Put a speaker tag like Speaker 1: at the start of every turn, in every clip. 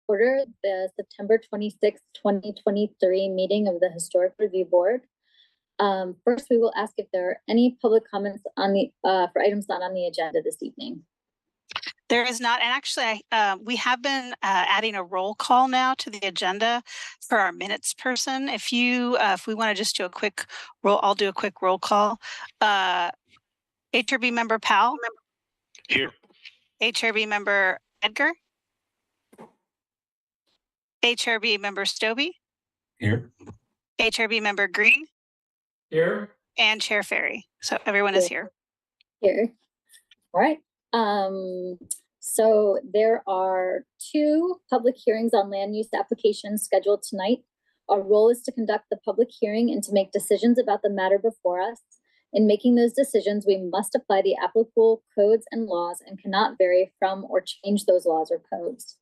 Speaker 1: order the September 26, 2023 meeting of the Historic Review Board. First, we will ask if there are any public comments on the for items not on the agenda this evening.
Speaker 2: There is not, and actually, we have been adding a roll call now to the agenda for our minutes person. If we want to just do a quick roll, I'll do a quick roll call. HRB member Powell.
Speaker 3: Here.
Speaker 2: HRB member Edgar. HRB member Stobie.
Speaker 3: Here.
Speaker 2: HRB member Green.
Speaker 3: Here.
Speaker 2: And Chair Ferry. So everyone is here.
Speaker 1: Here. All right. So there are 2 public hearings on land use applications scheduled tonight. Our role is to conduct the public hearing and to make decisions about the matter before us. In making those decisions, we must apply the applicable codes and laws and cannot vary from or change those laws or codes.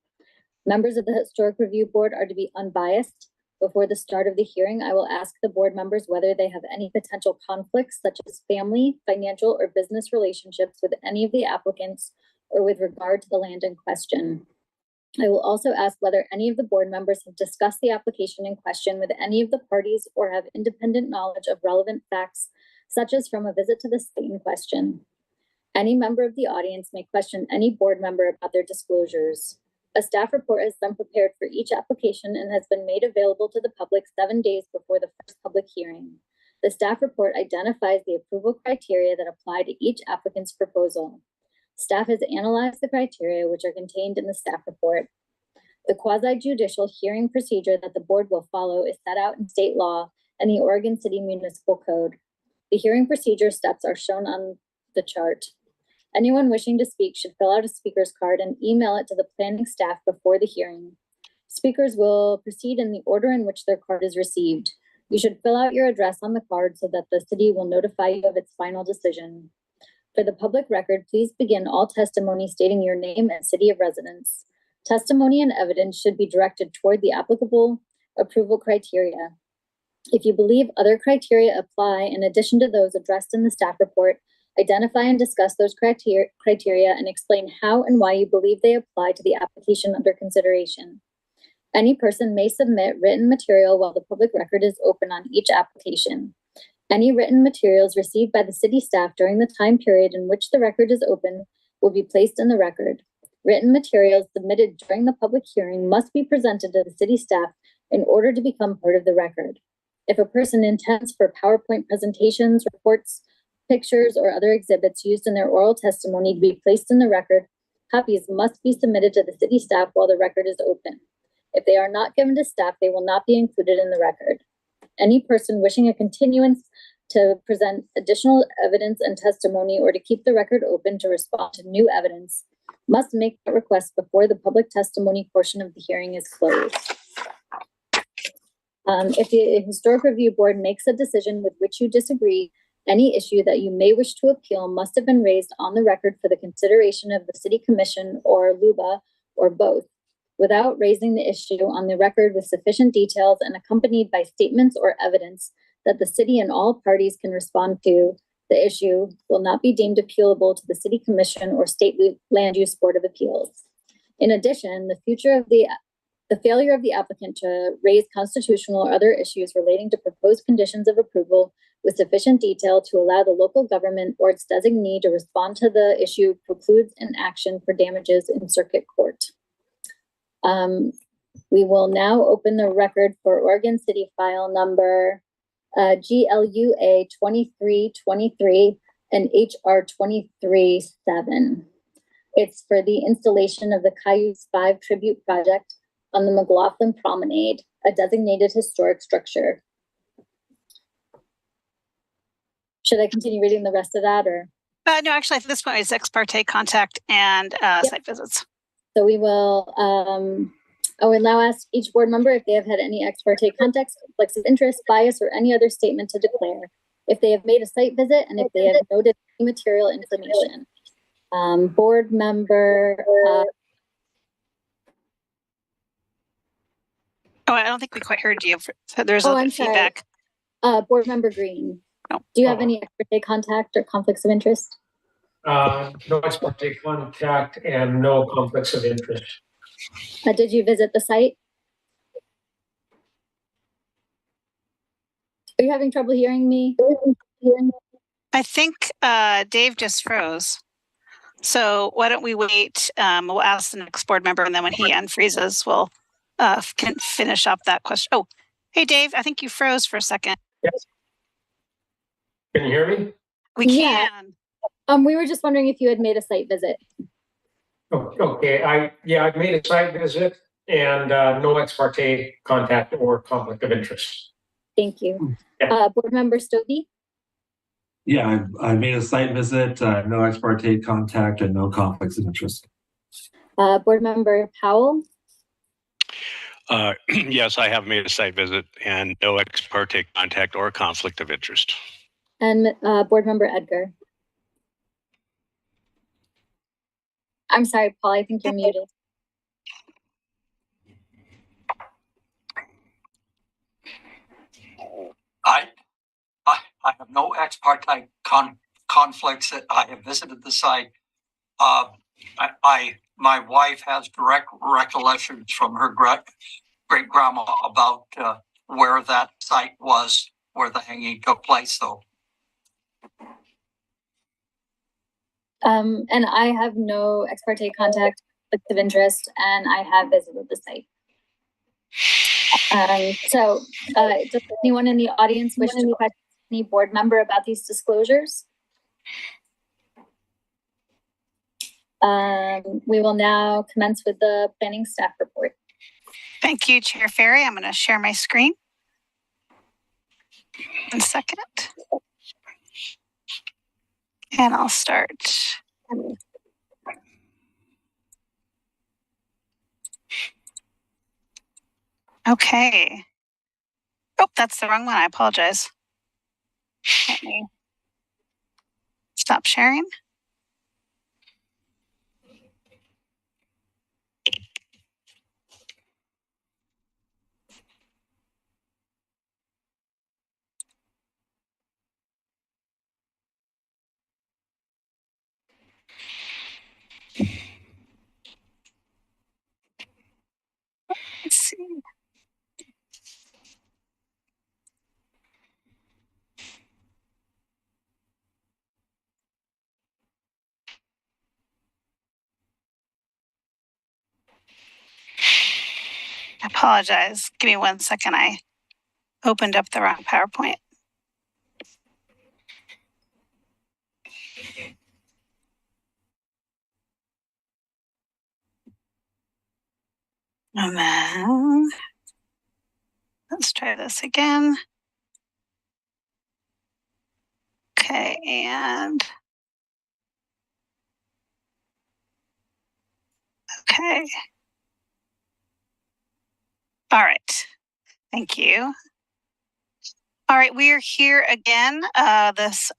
Speaker 1: Members of the Historic Review Board are to be unbiased. Before the start of the hearing, I will ask the board members whether they have any potential conflicts, such as family, financial, or business relationships with any of the applicants or with regard to the land in question. I will also ask whether any of the board members have discussed the application in question with any of the parties or have independent knowledge of relevant facts, such as from a visit to the site in question. Any member of the audience may question any board member about their disclosures. A staff report has been prepared for each application and has been made available to the public 7 days before the first public hearing. The staff report identifies the approval criteria that apply to each applicant's proposal. Staff has analyzed the criteria which are contained in the staff report. The quasi-judicial hearing procedure that the board will follow is set out in state law and the Oregon City Municipal Code. The hearing procedure steps are shown on the chart. Anyone wishing to speak should fill out a speaker's card and email it to the planning staff before the hearing. Speakers will proceed in the order in which their card is received. You should fill out your address on the card so that the city will notify you of its final decision. For the public record, please begin all testimony stating your name and city of residence. Testimony and evidence should be directed toward the applicable approval criteria. If you believe other criteria apply in addition to those addressed in the staff report, identify and discuss those criteria and explain how and why you believe they apply to the application under consideration. Any person may submit written material while the public record is open on each application. Any written materials received by the city staff during the time period in which the record is open will be placed in the record. Written materials submitted during the public hearing must be presented to the city staff in order to become part of the record. If a person intends for PowerPoint presentations, reports, pictures, or other exhibits used in their oral testimony to be placed in the record, copies must be submitted to the city staff while the record is open. If they are not given to staff, they will not be included in the record. Any person wishing a continuance to present additional evidence and testimony or to keep the record open to respond to new evidence must make that request before the public testimony portion of the hearing is closed. If the Historic Review Board makes a decision with which you disagree, any issue that you may wish to appeal must have been raised on the record for the consideration of the City Commission or LUBA or both. Without raising the issue on the record with sufficient details and accompanied by statements or evidence that the city and all parties can respond to, the issue will not be deemed appealable to the City Commission or State Land Use Board of Appeals. In addition, the failure of the applicant to raise constitutional or other issues relating to proposed conditions of approval with sufficient detail to allow the local government or its designee to respond to the issue precludes an action for damages in circuit court. We will now open the record for Oregon City file number GLUA 2323 and HR 237. It's for the installation of the Cayuse 5 tribute project on the McLoughlin Promenade, a designated historic structure. Should I continue reading the rest of that, or?
Speaker 2: No, actually, at this point, it's ex parte contact and site visits.
Speaker 1: So we will, I will now ask each board member if they have had any ex parte contacts, conflicts of interest, bias, or any other statement to declare, if they have made a site visit, and if they have noted any material information. Board member.
Speaker 2: I don't think we quite heard you. There's a little feedback.
Speaker 1: Board member Green. No. Do you have any ex parte contact or conflicts of interest?
Speaker 4: No ex parte contact and no conflicts of interest.
Speaker 1: Did you visit the site? Are you having trouble hearing me?
Speaker 2: I think Dave just froze. So why don't we wait? We'll ask the next board member, and then when he unfreezes, we'll can finish up that question. Oh, hey, Dave, I think you froze for a second.
Speaker 3: Yes. Can you hear me?
Speaker 2: We
Speaker 1: Yeah.
Speaker 2: can.
Speaker 1: We were just wondering if you had made a site visit.
Speaker 3: Oh, okay, I made a site visit and no ex parte contact or conflict of interest.
Speaker 1: Thank you.
Speaker 3: Yeah.
Speaker 1: Board member Stobie?
Speaker 4: Yeah, I made a site visit, no ex parte contact and no conflicts of interest.
Speaker 1: Board member Powell?
Speaker 5: Yes, I have made a site visit and no ex parte contact or conflict of interest.
Speaker 1: And board member Edgar? I'm sorry, Paul, I think you're muted.
Speaker 6: I have no ex parte conflicts. I have visited the site. My wife has direct recollections from her great grandma about where that site was, where the hanging took place. So,
Speaker 1: And I have no ex parte contact, conflict of interest, and I have visited the site. Does anyone in the audience wish to question any board member about these disclosures? We will now commence with the planning staff report.
Speaker 2: Thank you, Chair Ferry. I'm going to share my screen. 1 second. And I'll start. Okay. Oh, that's the wrong one. I apologize. Let me stop sharing. Let's see. I apologize. Give me 1 second. I opened up the wrong PowerPoint. And then let's try this again. Okay, and okay. All right. Thank you. All right, we are here again. This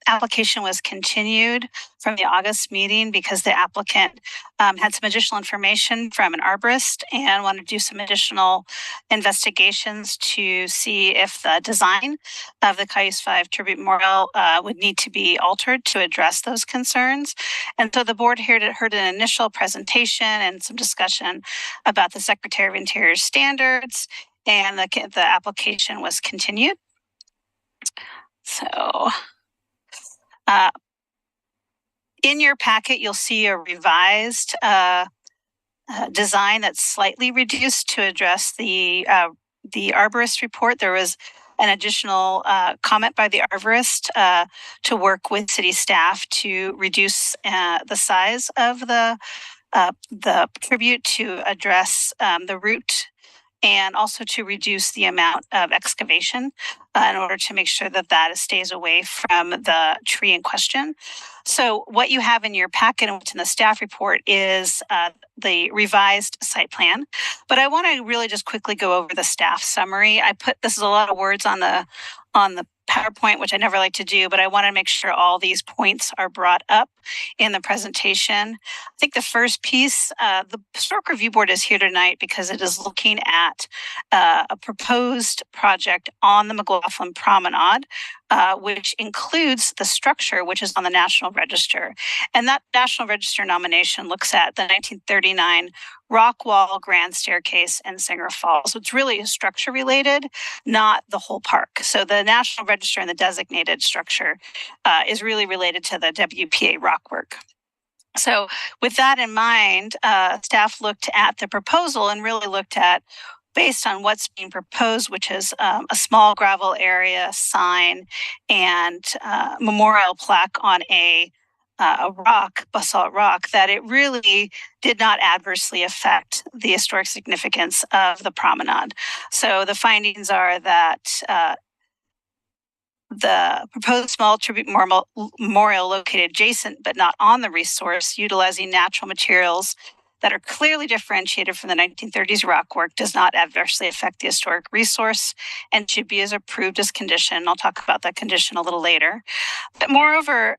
Speaker 2: application was continued from the August meeting because the applicant had some additional information from an arborist and wanted to do some additional investigations to see if the design of the Cayuse 5 Tribute Memorial would need to be altered to address those concerns. And so the board heard an initial presentation and some discussion about the Secretary of Interior standards, and the application was continued. So in your packet, you'll see a revised design that's slightly reduced to address the arborist report. There was an additional comment by the arborist to work with city staff to reduce the size of the tribute to address the root, and also to reduce the amount of excavation in order to make sure that that stays away from the tree in question. So what you have in your packet and what's in the staff report is the revised site plan. But I want to really just quickly go over the staff summary. This is a lot of words on the PowerPoint, which I never like to do, but I want to make sure all these points are brought up in the presentation. I think the first piece, the Historic Review Board is here tonight because it is looking at a proposed project on the McLoughlin Promenade, which includes the structure, which is on the National Register. And that National Register nomination looks at the 1939 rock wall, grand staircase, and Singer Falls. So it's really structure related, not the whole park. So the National Register and the designated structure is really related to the WPA rock work. So with that in mind, staff looked at the proposal and really looked at, based on what's being proposed, which is a small gravel area, sign, and memorial plaque on a rock, basalt rock, that it really did not adversely affect the historic significance of the promenade. So the findings are that the proposed small tribute memorial located adjacent but not on the resource, utilizing natural materials that are clearly differentiated from the 1930s rock work, does not adversely affect the historic resource and should be as approved as condition. I'll talk about that condition a little later. But moreover,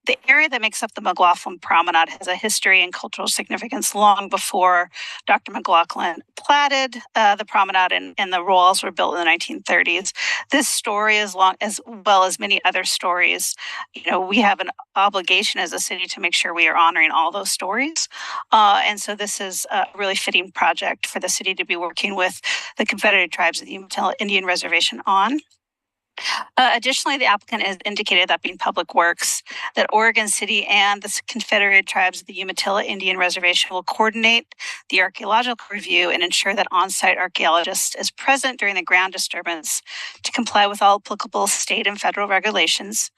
Speaker 2: the area that makes up the McLoughlin Promenade has a history and cultural significance long before Dr. McLoughlin platted the promenade and the walls were built in the 1930s. This story, as well as many other stories, we have an obligation as a city to make sure we are honoring all those stories. And so this is a really fitting project for the city to be working with the Confederate Tribes of the Umatilla Indian Reservation on. Additionally, the applicant has indicated that being Public Works, that Oregon City and the Confederate Tribes of the Umatilla Indian Reservation will coordinate the archaeological review and ensure that on-site archaeologist is present during the ground disturbance to comply with all applicable state and federal regulations.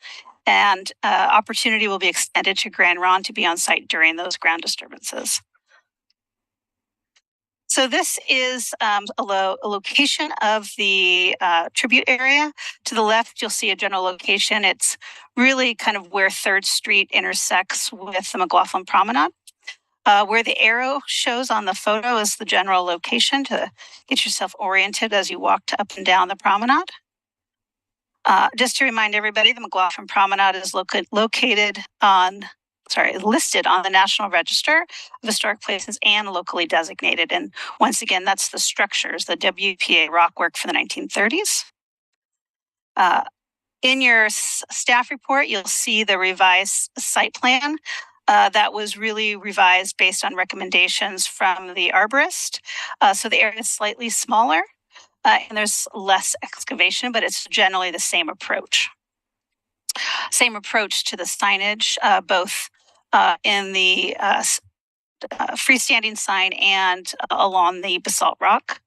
Speaker 2: And opportunity will be extended to Grand Ron to be on site during those ground disturbances. So this is a location of the tribute area. To the left, you'll see a general location. It's really kind of where 3rd Street intersects with the McLoughlin Promenade. Where the arrow shows on the photo is the general location to get yourself oriented as you walk up and down the promenade. Just to remind everybody, the McLoughlin Promenade is listed on the National Register of Historic Places and locally designated. And once again, that's the structures, the WPA rock work for the 1930s. In your staff report, you'll see the revised site plan that was really revised based on recommendations from the arborist. So the area is slightly smaller and there's less excavation, but it's generally the same approach. Same approach to the signage, both in the freestanding sign and along the basalt rock.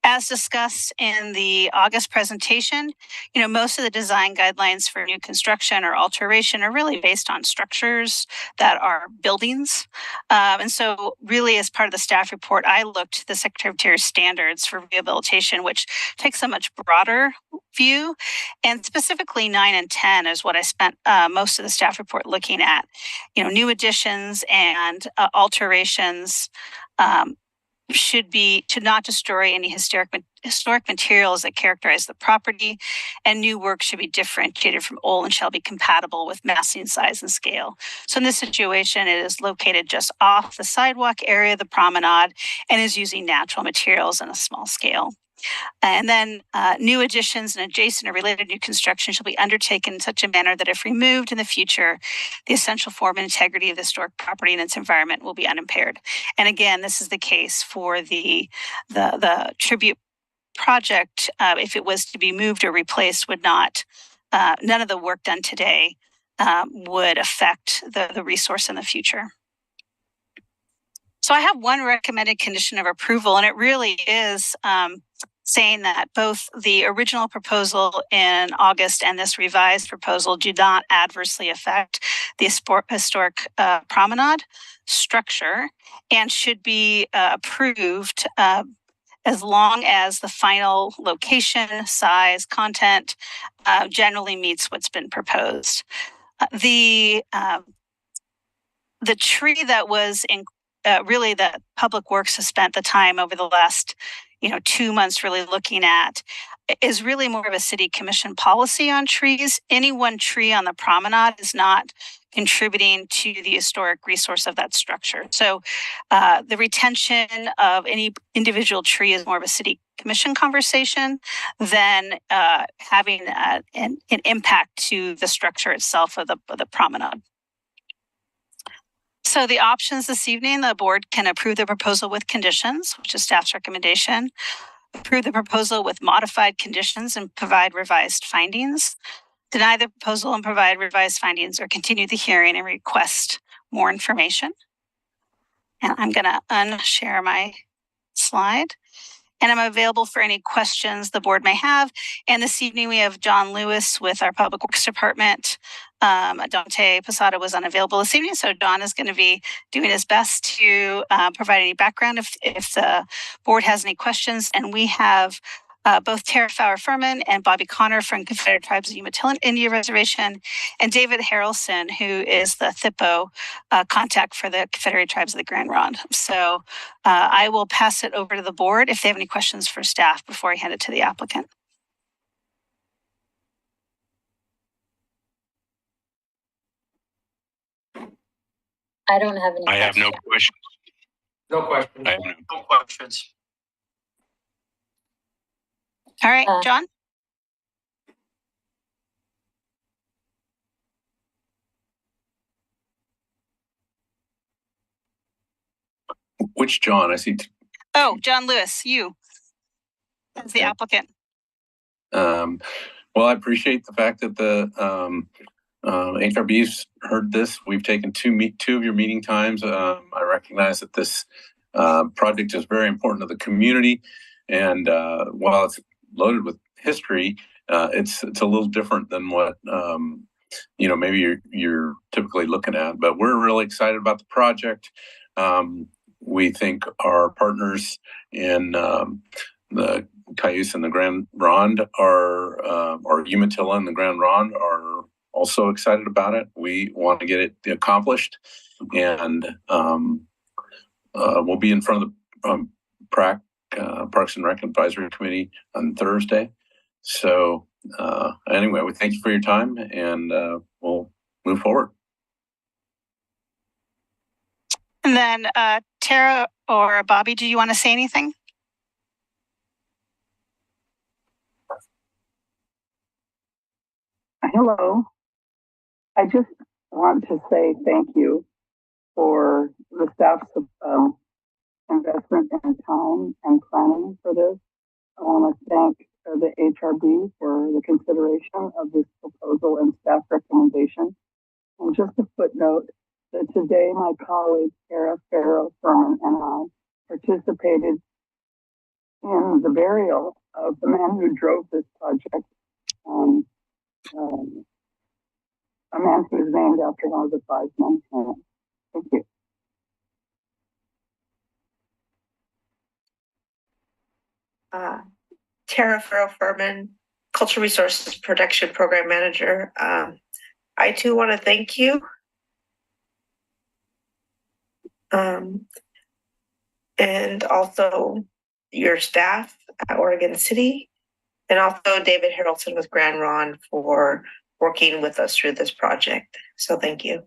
Speaker 2: As discussed in the August presentation, most of the design guidelines for new construction or alteration are really based on structures that are buildings. And so really as part of the staff report, I looked at the Secretary of Interior standards for rehabilitation, which takes a much broader view. And specifically 9 and 10 is what I spent most of the staff report looking at. New additions and alterations should not destroy any historic materials that characterize the property, and new work should be differentiated from old and shall be compatible with massing size and scale. So in this situation, it is located just off the sidewalk area of the promenade and is using natural materials on a small scale. And then new additions and adjacent or related new construction shall be undertaken in such a manner that if removed in the future, the essential form and integrity of the historic property and its environment will be unimpaired. And again, this is the case for the tribute project. If it was to be moved or replaced, would not, none of the work done today would affect the resource in the future. So I have one recommended condition of approval, and it really is saying that both the original proposal in August and this revised proposal do not adversely affect the historic promenade structure and should be approved as long as the final location, size, content generally meets what's been proposed. The tree that was really that Public Works has spent the time over the last 2 months really looking at is really more of a city commission policy on trees. Any one tree on the promenade is not contributing to the historic resource of that structure. So the retention of any individual tree is more of a city commission conversation than having an impact to the structure itself of the promenade. So the options this evening, the board can approve the proposal with conditions, which is staff's recommendation, approve the proposal with modified conditions and provide revised findings, deny the proposal and provide revised findings, or continue the hearing and request more information. And I'm going to unshare my slide. And I'm available for any questions the board may have. And this evening we have John Lewis with our Public Works Department. Dante Posada was unavailable this evening, so John is going to be doing his best to provide any background if the board has any questions. And we have both Tara Fowler-Furman and Bobby Connor from Confederate Tribes of Umatilla Indian Reservation, and David Harrelson, who is the THPO contact for the Confederate Tribes of the Grand Ronde. So I will pass it over to the board if they have any questions for staff before I hand it to the applicant.
Speaker 1: I don't have any
Speaker 5: I have no
Speaker 1: questions.
Speaker 5: questions.
Speaker 3: No questions.
Speaker 5: I have
Speaker 6: No questions.
Speaker 2: All right, John?
Speaker 7: Which John? I see.
Speaker 2: Oh, John Lewis, you as the applicant.
Speaker 7: Well, I appreciate the fact that the HRB's heard this. We've taken two of your meeting times. I recognize that this project is very important to the community, and while it's loaded with history, it's a little different than what maybe you're typically looking at. But we're really excited about the project. We think our partners in the Cayuse and the Grand Ronde or Umatilla and the Grand Ronde are also excited about it. We want to get it accomplished, and we'll be in front of the Parks and Rec Advisory Committee on Thursday. So anyway, we thank you for your time, and we'll move forward.
Speaker 2: And then Tara or Bobby, do you want to say anything?
Speaker 8: Hello. I just want to say thank you for the staff's investment and time and planning for this. I want to thank the HRB for the consideration of this proposal and staff recommendation. And just a footnote that today my colleague Tara Fowler-Furman and I participated in the burial of the man who drove this project. A man who was named after one of the 5 men. Thank you.
Speaker 9: Tara Fowler-Furman, Cultural Resources Protection Program Manager. I too want to thank you. And also your staff at Oregon City, and also David Harrelson with Grand Ronde for working with us through this project. So thank you.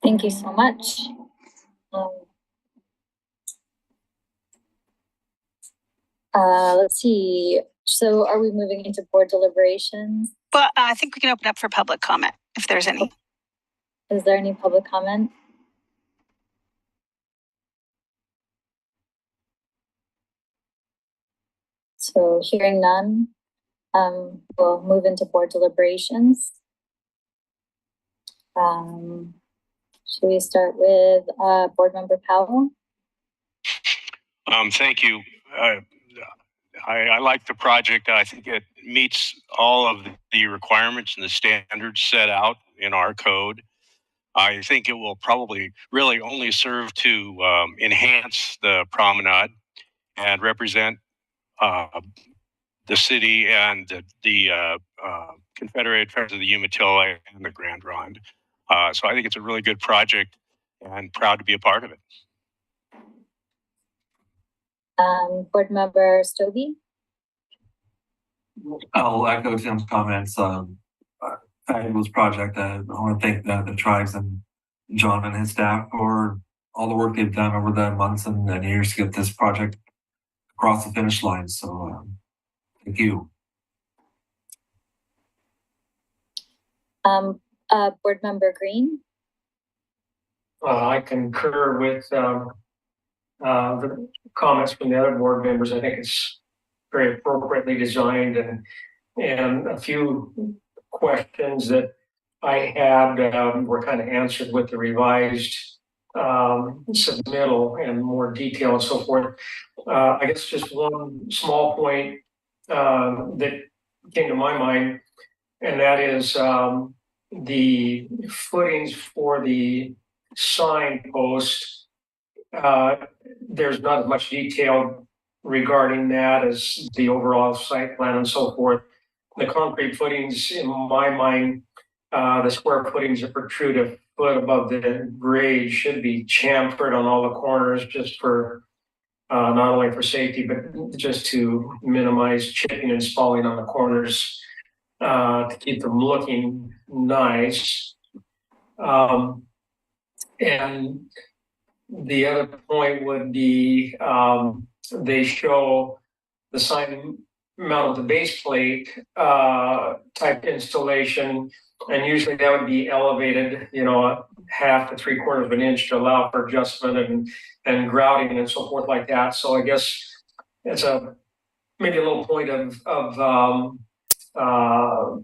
Speaker 1: Thank you so much. Let's see. So are we moving into board deliberations?
Speaker 2: Well, I think we can open up for public comment if there's any.
Speaker 1: Is there any public comment? So hearing none, we'll move into board deliberations. Should we start with Board Member Powell?
Speaker 5: Thank you. I like the project. I think it meets all of the requirements and the standards set out in our code. I think it will probably really only serve to enhance the promenade and represent the city and the Confederate Tribes of the Umatilla and the Grand Ronde. So I think it's a really good project and proud to be a part of it.
Speaker 1: Board Member Stobie?
Speaker 4: I'll echo Tim's comments. Fabulous project. I want to thank the tribes and John and his staff for all the work they've done over the months and years to get this project across the finish line. So thank you.
Speaker 1: Board Member Green.
Speaker 3: I concur with the comments from the other board members. I think it's very appropriately designed, and a few questions that I had were kind of answered with the revised submittal and more detail and so forth. I guess just one small point that came to my mind, and that is the footings for the signpost. There's not as much detail regarding that as the overall site plan and so forth. The concrete footings, in my mind, the square footings that protrude a foot above the grade should be chamfered on all the corners, just for not only for safety, but just to minimize chipping and spalling on the corners, to keep them looking nice. And the other point would be they show the sign mounted the base plate type installation, and usually that would be elevated, you know, 1/2 to 3/4 of an inch to allow for adjustment and grouting and so forth like that. So I guess it's maybe a little point of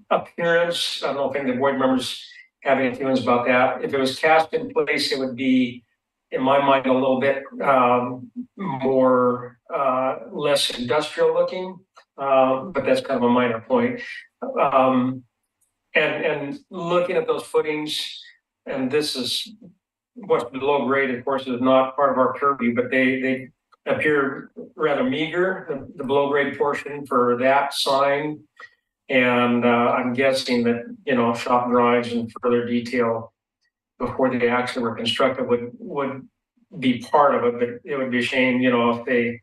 Speaker 3: appearance. I don't know if any of the board members have any feelings about that. If it was cast in place, it would be, in my mind, a little bit more less industrial looking, but that's kind of a minor point. And looking at those footings, and this is what's below grade, of course, is not part of our purview, but they appear rather meager, the below grade portion for that sign. And I'm guessing that, you know, shop drawings and further detail before they actually were constructed would be part of it, but it would be a shame, you know, if they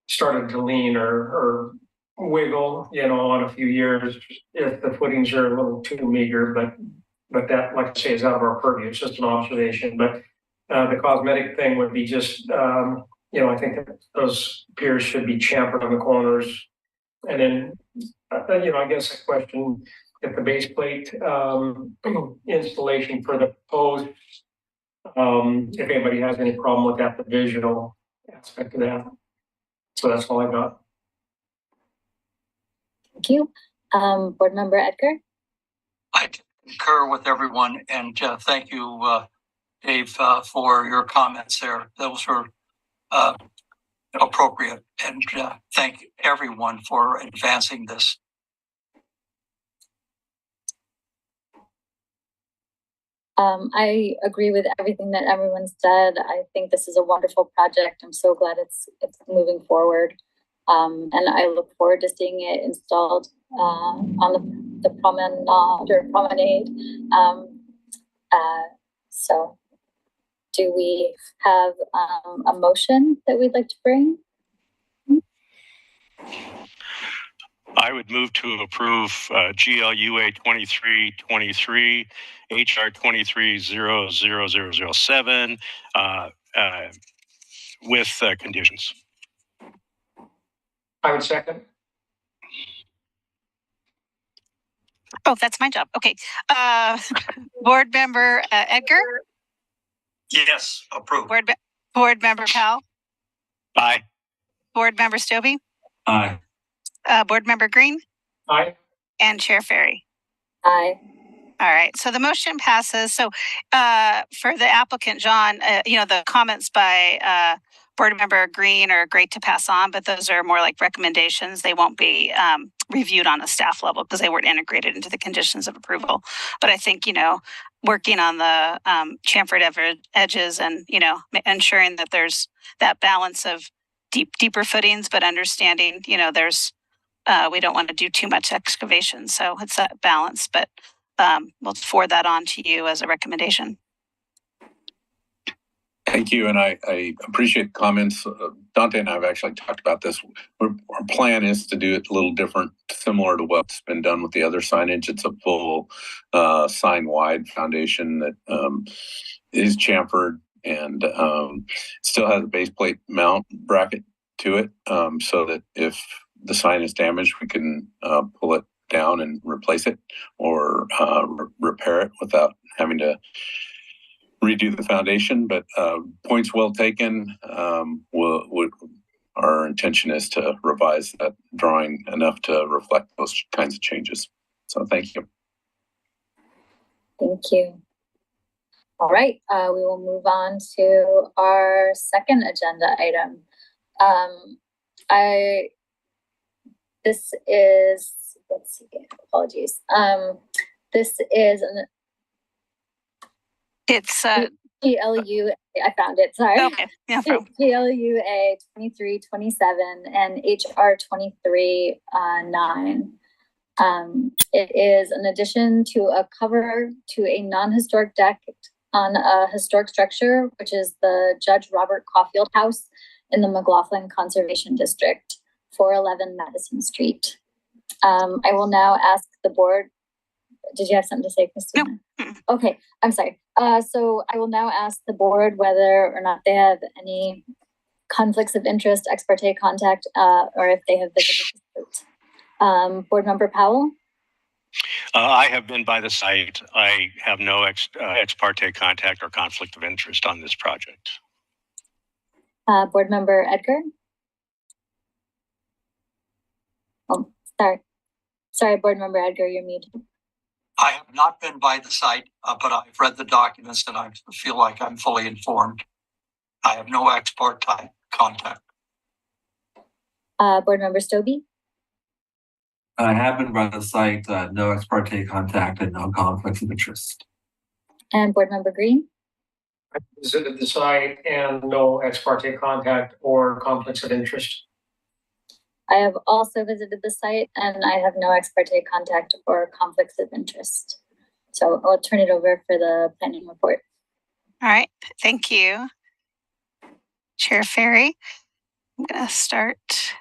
Speaker 3: started to lean or wiggle, you know, on a few years, if the footings are a little too meager, but that, like I say, is out of our purview. It's just an observation. But the cosmetic thing would be just, you know, I think that those piers should be chamfered on the corners. And then, you know, I guess a question, if the base plate installation for the post, if anybody has any problem with that, the visual aspect of that. So that's all I got.
Speaker 1: Thank you. Board Member Edgar.
Speaker 6: I concur with everyone, and thank you, Dave, for your comments there. Those were appropriate, and thank everyone for advancing this.
Speaker 1: I agree with everything that everyone said. I think this is a wonderful project. I'm so glad it's moving forward. And I look forward to seeing it installed on the promenade. So do we have a motion that we'd like to bring?
Speaker 5: I would move to approve GLUA 2323, HR 230007 with conditions.
Speaker 3: I would second.
Speaker 2: Oh, that's my job. Okay. Board Member Edgar?
Speaker 6: Yes, approved.
Speaker 2: Board Member Powell?
Speaker 5: Aye.
Speaker 2: Board Member Stobie?
Speaker 4: Aye.
Speaker 2: Board Member Green?
Speaker 3: Aye.
Speaker 2: And Chair Ferry?
Speaker 1: Aye.
Speaker 2: All right, so the motion passes. So for the applicant, John, you know, the comments by Board Member Green are great to pass on, but those are more like recommendations. They won't be reviewed on a staff level because they weren't integrated into the conditions of approval. But I think, you know, working on the chamfered edges and, you know, ensuring that there's that balance of deeper footings, but understanding, you know, there's we don't want to do too much excavation. So it's that balance, but we'll forward that on to you as a recommendation.
Speaker 7: Thank you, and I appreciate the comments Dante and I have actually talked about this. Our plan is to do it a little different, similar to what's been done with the other signage. It's a full sign-wide foundation that is chamfered and still has a base plate mount bracket to it, so that if the sign is damaged, we can pull it down and replace it, or repair it without having to redo the foundation. But points well taken. Our intention is to revise that drawing enough to reflect those kinds of changes. So thank you.
Speaker 1: Thank you. All right, we will move on to our second agenda item. This is, let's see, apologies. This is
Speaker 2: It's
Speaker 1: GLU, I found it, sorry.
Speaker 2: okay. Yeah,
Speaker 1: GLUA 2327 and HR 23-9. It is an addition to a cover to a non-historic deck on a historic structure, which is the Judge Robert Caufield House in the McLoughlin Conservation District, 411 Madison Street. I will now ask the board. Did you have something to say, Christina?
Speaker 2: No.
Speaker 1: Okay, I'm sorry. So I will now ask the board whether or not they have any conflicts of interest, ex parte contact, or if they have visited the site. Board Member Powell?
Speaker 5: I have been by the site. I have no ex parte contact or conflict of interest on this project.
Speaker 1: Board Member Edgar? Oh, sorry. Sorry, Board Member Edgar, you're muted.
Speaker 6: I have not been by the site, but I've read the documents and I feel like I'm fully informed. I have no ex parte contact.
Speaker 1: Board Member Stobie?
Speaker 4: I have been by the site, no ex parte contact and no conflicts of interest.
Speaker 1: And Board Member Green?
Speaker 3: I visited the site and no ex parte contact or conflicts of interest.
Speaker 1: I have also visited the site and I have no ex parte contact or conflicts of interest. So I'll turn it over for the planning report.
Speaker 2: All right, thank you. Chair Ferry, I'm gonna start.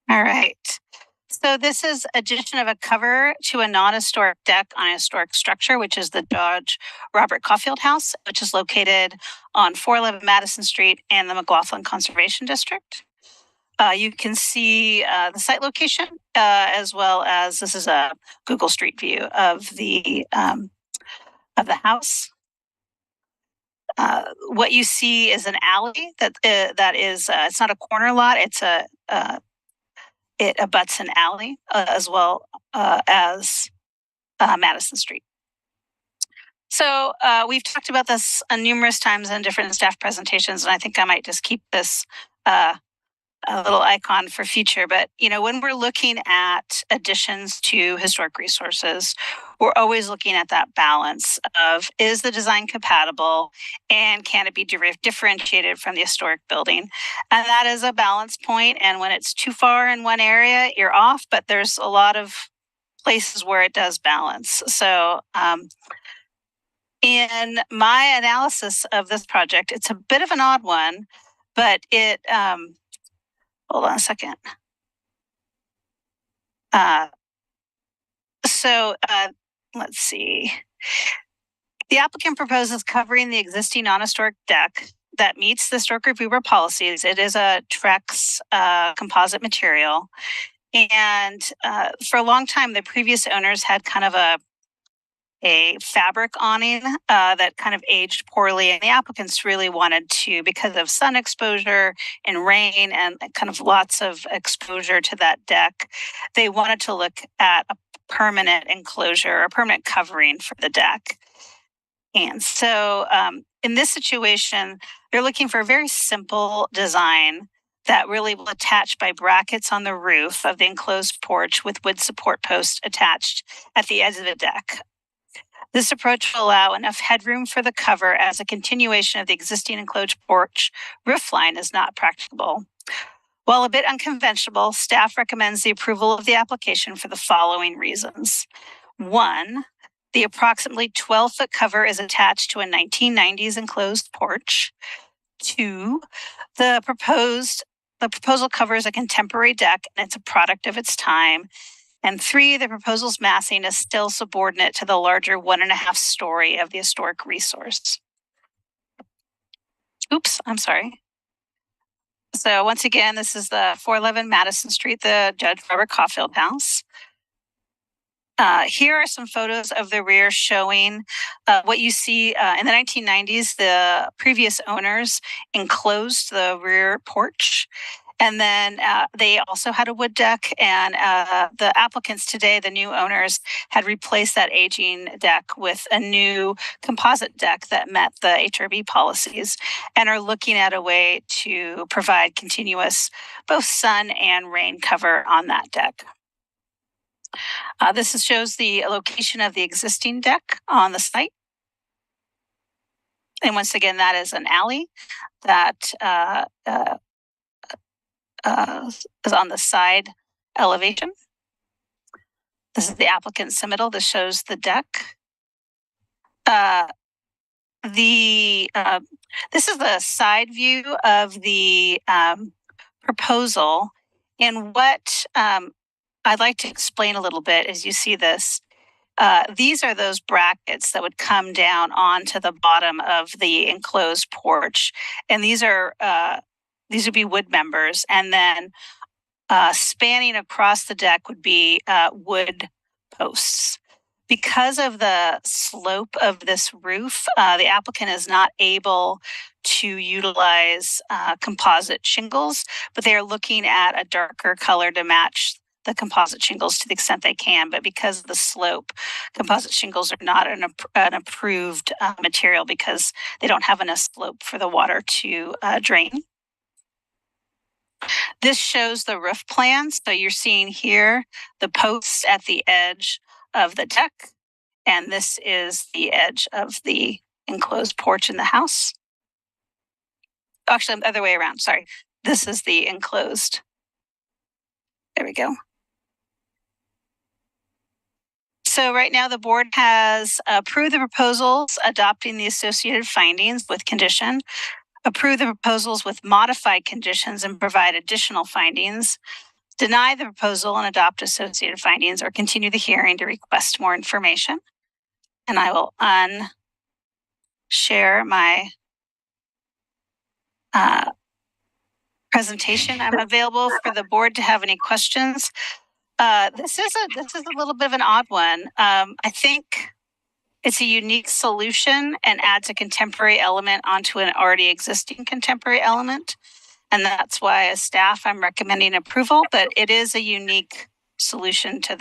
Speaker 2: All right. So this is addition of a cover to a non-historic deck on a historic structure, which is the Judge Robert Caufield House, which is located on 411 Madison Street and the McLoughlin Conservation District. You can see the site location, as well as this is a Google Street View of the house. What you see is an alley that is it's not a corner lot; it's it abuts an alley as well as Madison Street. So we've talked about this numerous times in different staff presentations, and I think I might just keep this a little icon for future. But, you know, when we're looking at additions to historic resources, we're always looking at that balance of, is the design compatible and can it be differentiated from the historic building? And that is a balance point. And when it's too far in one area, you're off, but there's a lot of places where it does balance. So in my analysis of this project, it's a bit of an odd one, but it, hold on a second. Let's see. The applicant proposes covering the existing non-historic deck that meets the historic reviewer policies. It is a Trex composite material. And for a long time, the previous owners had kind of a fabric awning that kind of aged poorly, and the applicants really wanted to, because of sun exposure and rain and kind of lots of exposure to that deck, they wanted to look at a permanent enclosure, a permanent covering for the deck. And so in this situation, they're looking for a very simple design that really will attach by brackets on the roof of the enclosed porch with wood support posts attached at the edge of the deck. This approach will allow enough headroom for the cover as a continuation of the existing enclosed porch roof line is not practicable. While a bit unconventional, staff recommends the approval of the application for the following reasons. One, The approximately 12-foot cover is attached to a 1990s enclosed porch. 2, the proposal covers a contemporary deck and it's a product of its time. And 3, the proposal's massing is still subordinate to the larger 1.5 story of the historic resource. Oops, I'm sorry. So once again, this is the 411 Madison Street, the Judge Robert Caufield House. Here are some photos of the rear showing what you see in the 1990s. The previous owners enclosed the rear porch. And then they also had a wood deck, and the applicants today, the new owners, had replaced that aging deck with a new composite deck that met the HRB policies and are looking at a way to provide continuous both sun and rain cover on that deck. This shows the location of the existing deck on the site. And once again, that is an alley that is on the side elevation. This is the applicant's submittal. This shows the deck. This is the side view of the proposal. And what I'd like to explain a little bit as you see this. These are those brackets that would come down onto the bottom of the enclosed porch. And these would be wood members. And then spanning across the deck would be wood posts. Because of the slope of this roof, the applicant is not able to utilize composite shingles, but they are looking at a darker color to match the composite shingles to the extent they can. But because of the slope, composite shingles are not an approved material because they don't have enough slope for the water to drain. This shows the roof plans. So you're seeing here the posts at the edge of the deck, and this is the edge of the enclosed porch in the house. Actually, the other way around, sorry. This is the enclosed. There we go. So right now the board has approved the proposals, adopting the associated findings with condition, approve the proposals with modified conditions and provide additional findings, deny the proposal and adopt associated findings, or continue the hearing to request more information. And I will unshare my presentation. I'm available for the board to have any questions. This is a little bit of an odd one. I think it's a unique solution and adds a contemporary element onto an already existing contemporary element. And that's why as staff, I'm recommending approval, but it is a unique solution to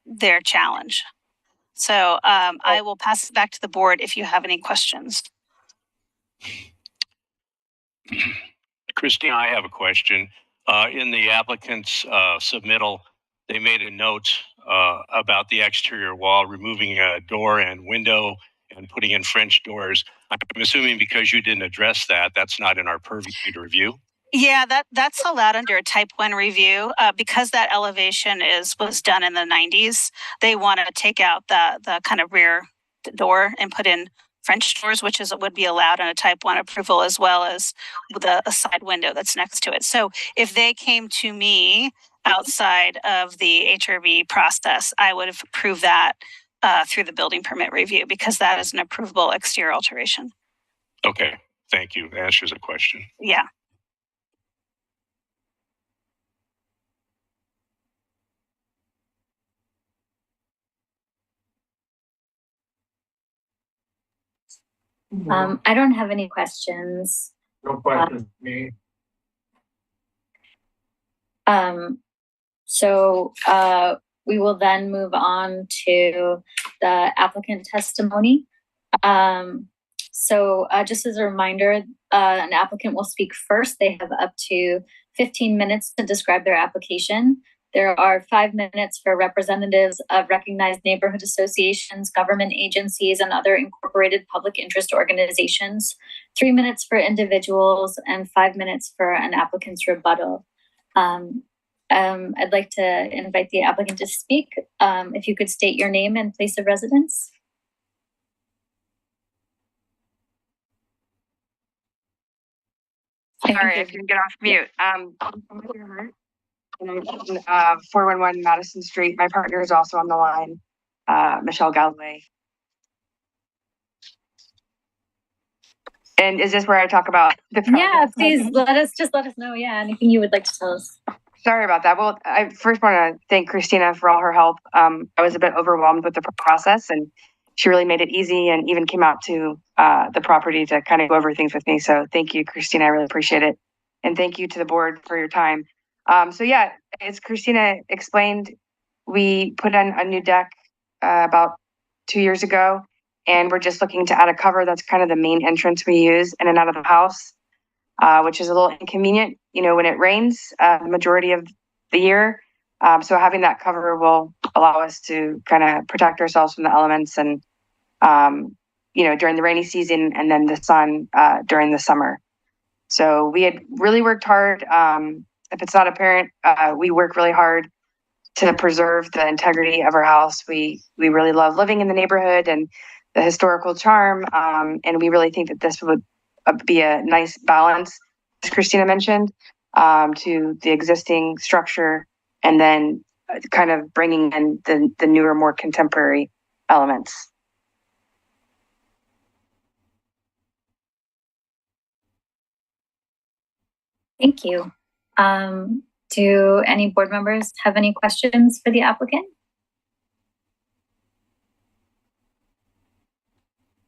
Speaker 2: their challenge. So I will pass it back to the board if you have any questions.
Speaker 5: Christine, I have a question. In the applicant's submittal, they made a note about the exterior wall, removing a door and window and putting in French doors. I'm assuming because you didn't address that, that's not in our purview to review.
Speaker 2: Yeah, that's allowed under a type 1 review. Because that elevation was done in the 90s, they want to take out the kind of rear door and put in French doors, which would be allowed in a type 1 approval, as well as with a side window that's next to it. So if they came to me outside of the HRB process, I would have approved that through the building permit review because that is an approvable exterior alteration.
Speaker 5: Okay, thank you. That answers a question.
Speaker 2: Yeah.
Speaker 1: I don't have any questions.
Speaker 3: No questions for me.
Speaker 1: So we will then move on to the applicant testimony. So just as a reminder, an applicant will speak first. They have up to 15 minutes to describe their application. There are 5 minutes for representatives of recognized neighborhood associations, government agencies, and other incorporated public interest organizations, 3 minutes for individuals, and 5 minutes for an applicant's rebuttal. I'd like to invite the applicant to speak. If you could state your name and place of residence.
Speaker 10: Sorry, I couldn't get off mute. 411 Madison Street. My partner is also on the line, Michelle Galloway. And is this where I talk about the project?
Speaker 1: Yeah, please let us know. Yeah, anything you would like to tell us.
Speaker 10: Sorry about that. Well, I first want to thank Christina for all her help. I was a bit overwhelmed with the process, and she really made it easy and even came out to the property to kind of go over things with me. So thank you, Christina. I really appreciate it. And thank you to the board for your time. So yeah, as Christina explained, we put in a new deck about 2 years ago, and we're just looking to add a cover. That's kind of the main entrance we use in and out of the house, which is a little inconvenient, when it rains the majority of the year. So having that cover will allow us to kind of protect ourselves from the elements and, during the rainy season, and then the sun during the summer. So we had really worked hard. If it's not apparent, we work really hard to preserve the integrity of our house. We really love living in the neighborhood and the historical charm. And we really think that this would be a nice balance, as Christina mentioned, to the existing structure, and then kind of bringing in the newer, more contemporary elements.
Speaker 1: Thank you. Do any board members have any questions for the applicant?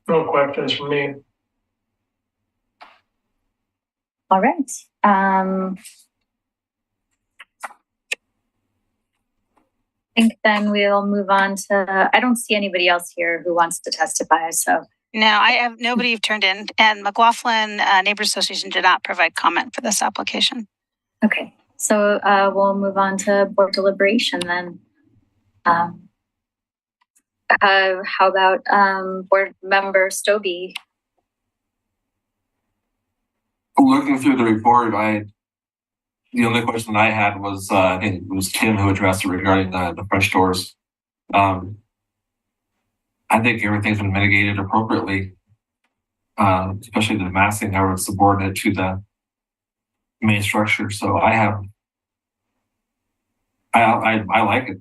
Speaker 3: No questions from me.
Speaker 1: All right. I think then we'll move on to, I don't see anybody else here who wants to testify, so.
Speaker 2: No, I have nobody turned in, and McLoughlin Neighbors Association did not provide comment for this application.
Speaker 1: Okay, so we'll move on to board deliberation then. How about board member Stobie?
Speaker 4: Looking through the report, the only question I had was, I think it was Tim who addressed it regarding the French doors. I think everything's been mitigated appropriately, especially the massing, how it's subordinate to the main structure. So I like it.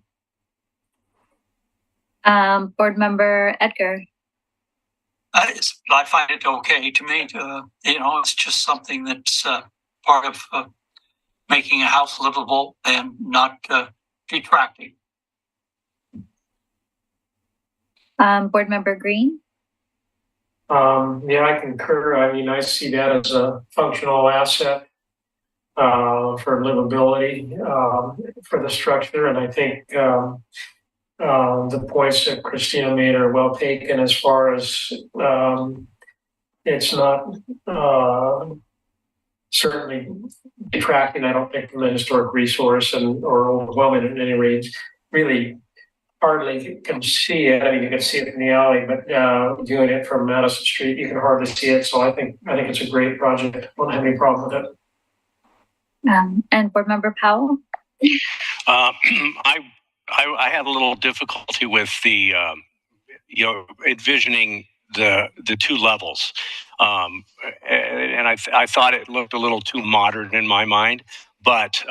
Speaker 1: Board member Edgar.
Speaker 6: I find it okay to me. It's just something that's part of making a house livable and not detracting.
Speaker 1: Board member Green.
Speaker 3: Yeah, I concur. I mean, I see that as a functional asset for livability for the structure, and I think the points that Christina made are well taken as far as it's not certainly detracting, I don't think, from the historic resource or overwhelming in any rate. Really hardly can see it. I mean, you can see it in the alley, but viewing it from Madison Street, you can hardly see it. So I think it's a great project. I don't have any problem with it.
Speaker 1: And board member Powell.
Speaker 5: I had a little difficulty with the envisioning the two levels, and I thought it looked a little too modern in my mind, but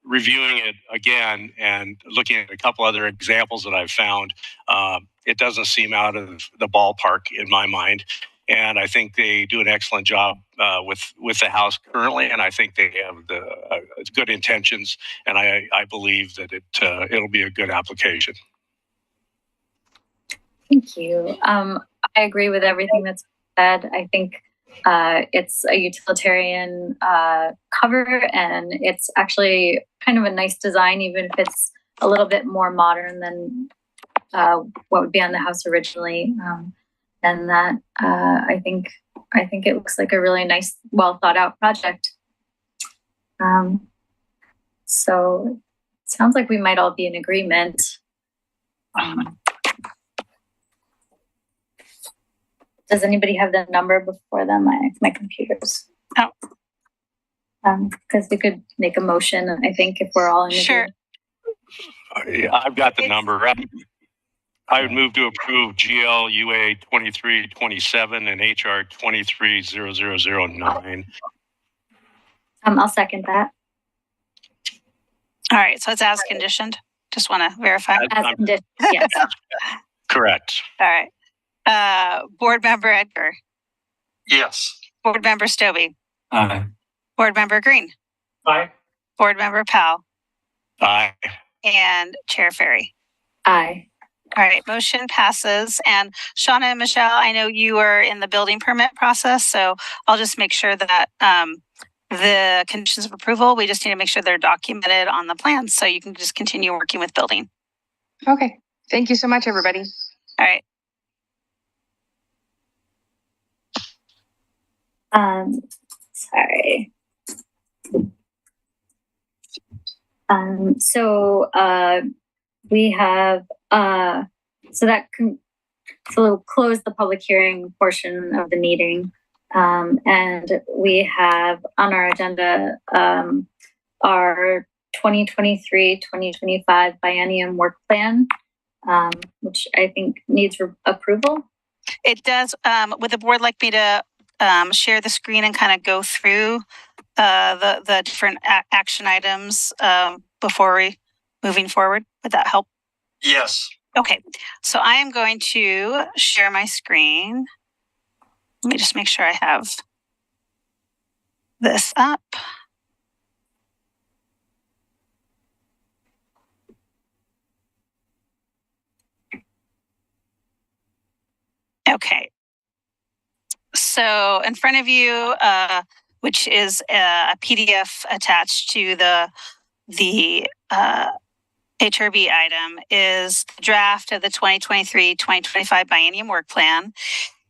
Speaker 5: reviewing it again and looking at a couple other examples that I've found, it doesn't seem out of the ballpark in my mind. And I think they do an excellent job with the house currently, and I think they have the good intentions, and I believe that it'll be a good application.
Speaker 1: Thank you. I agree with everything that's said. I think it's a utilitarian cover, and it's actually kind of a nice design, even if it's a little bit more modern than what would be on the house originally. And that I think it looks like a really nice, well thought out project. So it sounds like we might all be in agreement. Does anybody have the number before them? My computer's.
Speaker 2: Oh.
Speaker 1: Because we could make a motion, I think, if we're all in
Speaker 2: Sure.
Speaker 5: I've got the number. I would move to approve GLUA 2327 and HR 230009.
Speaker 1: I'll second that.
Speaker 2: All right, so it's as conditioned. Just want to verify.
Speaker 1: As conditioned, yes.
Speaker 5: Correct.
Speaker 2: All right. Board Member Edgar.
Speaker 6: Yes.
Speaker 2: Board Member Stobie.
Speaker 4: Aye.
Speaker 2: Board Member Green.
Speaker 3: Aye.
Speaker 2: Board Member Powell.
Speaker 5: Aye.
Speaker 2: And Chair Ferry.
Speaker 1: Aye.
Speaker 2: All right, motion passes. And Shauna and Michelle, I know you are in the building permit process, so I'll just make sure that the conditions of approval, we just need to make sure they're documented on the plan so you can just continue working with building.
Speaker 10: Okay. Thank you so much, everybody.
Speaker 2: All right.
Speaker 1: Sorry. We have so we'll close the public hearing portion of the meeting. And we have on our agenda our 2023-2025 Biennium work plan, which I think needs approval.
Speaker 2: It does. Would the board like me to share the screen and kind of go through the different action items before we moving forward? Would that help?
Speaker 6: Yes.
Speaker 2: Okay, so I am going to share my screen. Let me just make sure I have this up. Okay. So in front of you, which is a PDF attached to the HRB item, is the draft of the 2023-2025 Biennium Work Plan.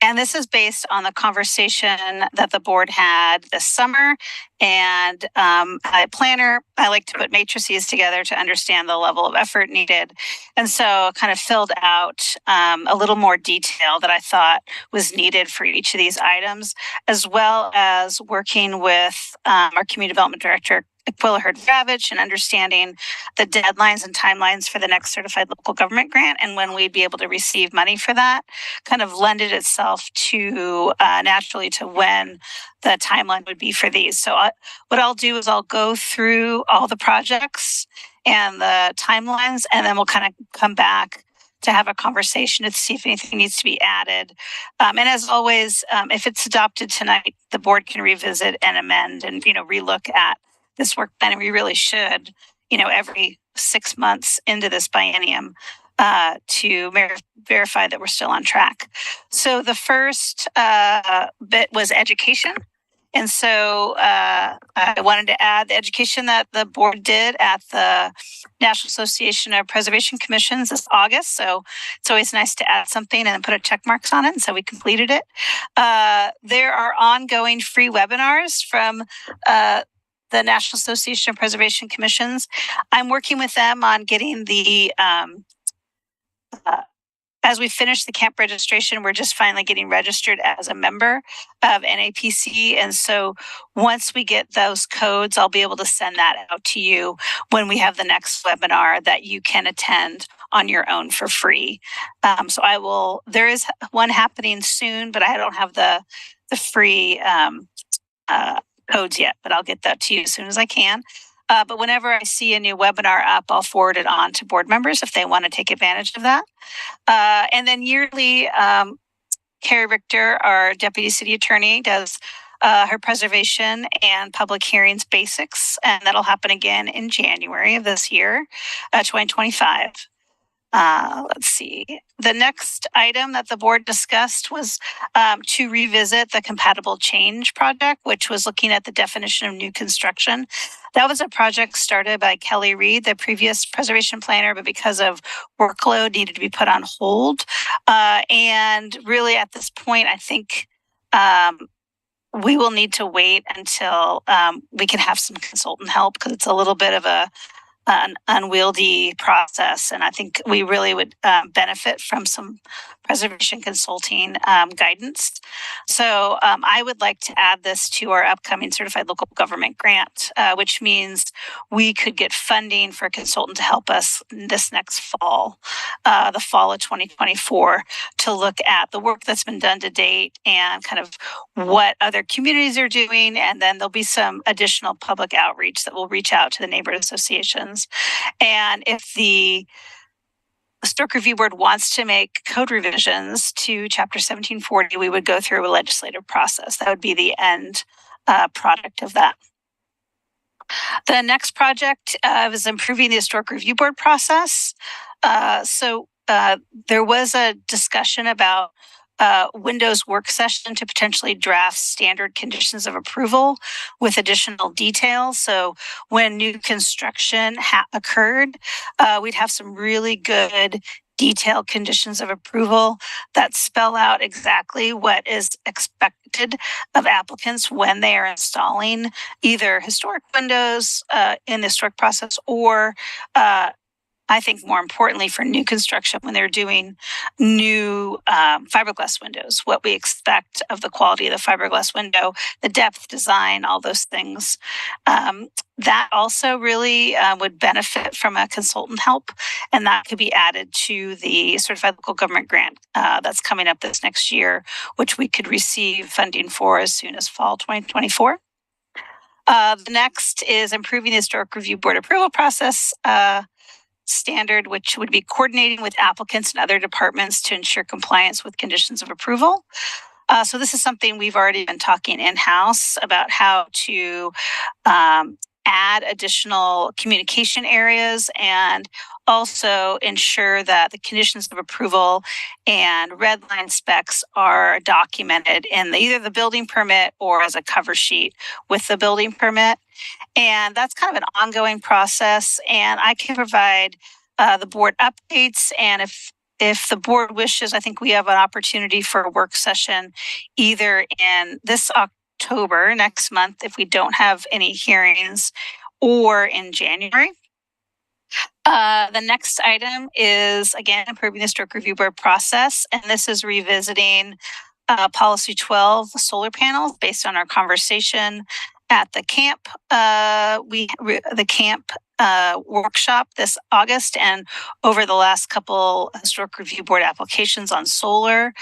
Speaker 2: And this is based on the conversation that the board had this summer. And a planner, I like to put matrices together to understand the level of effort needed. And so kind of filled out a little more detail that I thought was needed for each of these items, as well as working with our community development director, Aquila Hurd-Ravitch, and understanding the deadlines and timelines for the next certified local government grant and when we'd be able to receive money for that, kind of lended itself to naturally to when the timeline would be for these. So what I'll do is I'll go through all the projects and the timelines, and then we'll kind of come back to have a conversation to see if anything needs to be added. And as always, if it's adopted tonight, the board can revisit and amend and, relook at this work plan. And we really should, every 6 months into this biennium to verify that we're still on track. So the first bit was education. And so I wanted to add the education that the board did at the National Association of Preservation Commissions this August. So it's always nice to add something and then put a check marks on it. And so we completed it. There are ongoing free webinars from the National Association of Preservation Commissions. I'm working with them on getting the as we finish the camp registration, we're just finally getting registered as a member of NAPC. And so once we get those codes, I'll be able to send that out to you when we have the next webinar that you can attend on your own for free. There is one happening soon, but I don't have the free codes yet, but I'll get that to you as soon as I can. But whenever I see a new webinar up, I'll forward it on to board members if they want to take advantage of that. And then yearly, Carrie Richter, our deputy city attorney, does her preservation and public hearings basics, and that'll happen again in January of this year, 2025. Let's see. The next item that the board discussed was to revisit the compatible change project, which was looking at the definition of new construction. That was a project started by Kelly Reed, the previous preservation planner, but because of workload needed to be put on hold. And really at this point, I think we will need to wait until we can have some consultant help because it's a little bit of an unwieldy process. And I think we really would benefit from some preservation consulting guidance. So I would like to add this to our upcoming certified local government grant, which means we could get funding for a consultant to help us this next fall, the fall of 2024, to look at the work that's been done to date and kind of what other communities are doing. And then there'll be some additional public outreach that will reach out to the neighborhood associations. And if the Historic Review Board wants to make code revisions to Chapter 1740, we would go through a legislative process. That would be the end product of that. The next project is improving the Historic Review Board process. So there was a discussion about Windows work session to potentially draft standard conditions of approval with additional details. So when new construction occurred, we'd have some really good detailed conditions of approval that spell out exactly what is expected of applicants when they are installing either historic windows in the historic process, or I think more importantly for new construction, when they're doing new fiberglass windows, what we expect of the quality of the fiberglass window, the depth, design, all those things. That also really would benefit from a consultant help, and that could be added to the certified local government grant that's coming up this next year, which we could receive funding for as soon as fall 2024. The next is improving the Historic Review Board approval process standard, which would be coordinating with applicants and other departments to ensure compliance with conditions of approval. So this is something we've already been talking in-house about how to add additional communication areas and also ensure that the conditions of approval and red line specs are documented in either the building permit or as a cover sheet with the building permit. And that's kind of an ongoing process. And I can provide the board updates. And if the board wishes, I think we have an opportunity for a work session either in this October, next month, if we don't have any hearings, or in January. The next item is, again, improving the Historic Review Board process. And this is revisiting Policy 12 solar panels based on our conversation at the camp. The camp workshop this August, and over the last couple Historic Review Board applications on solar.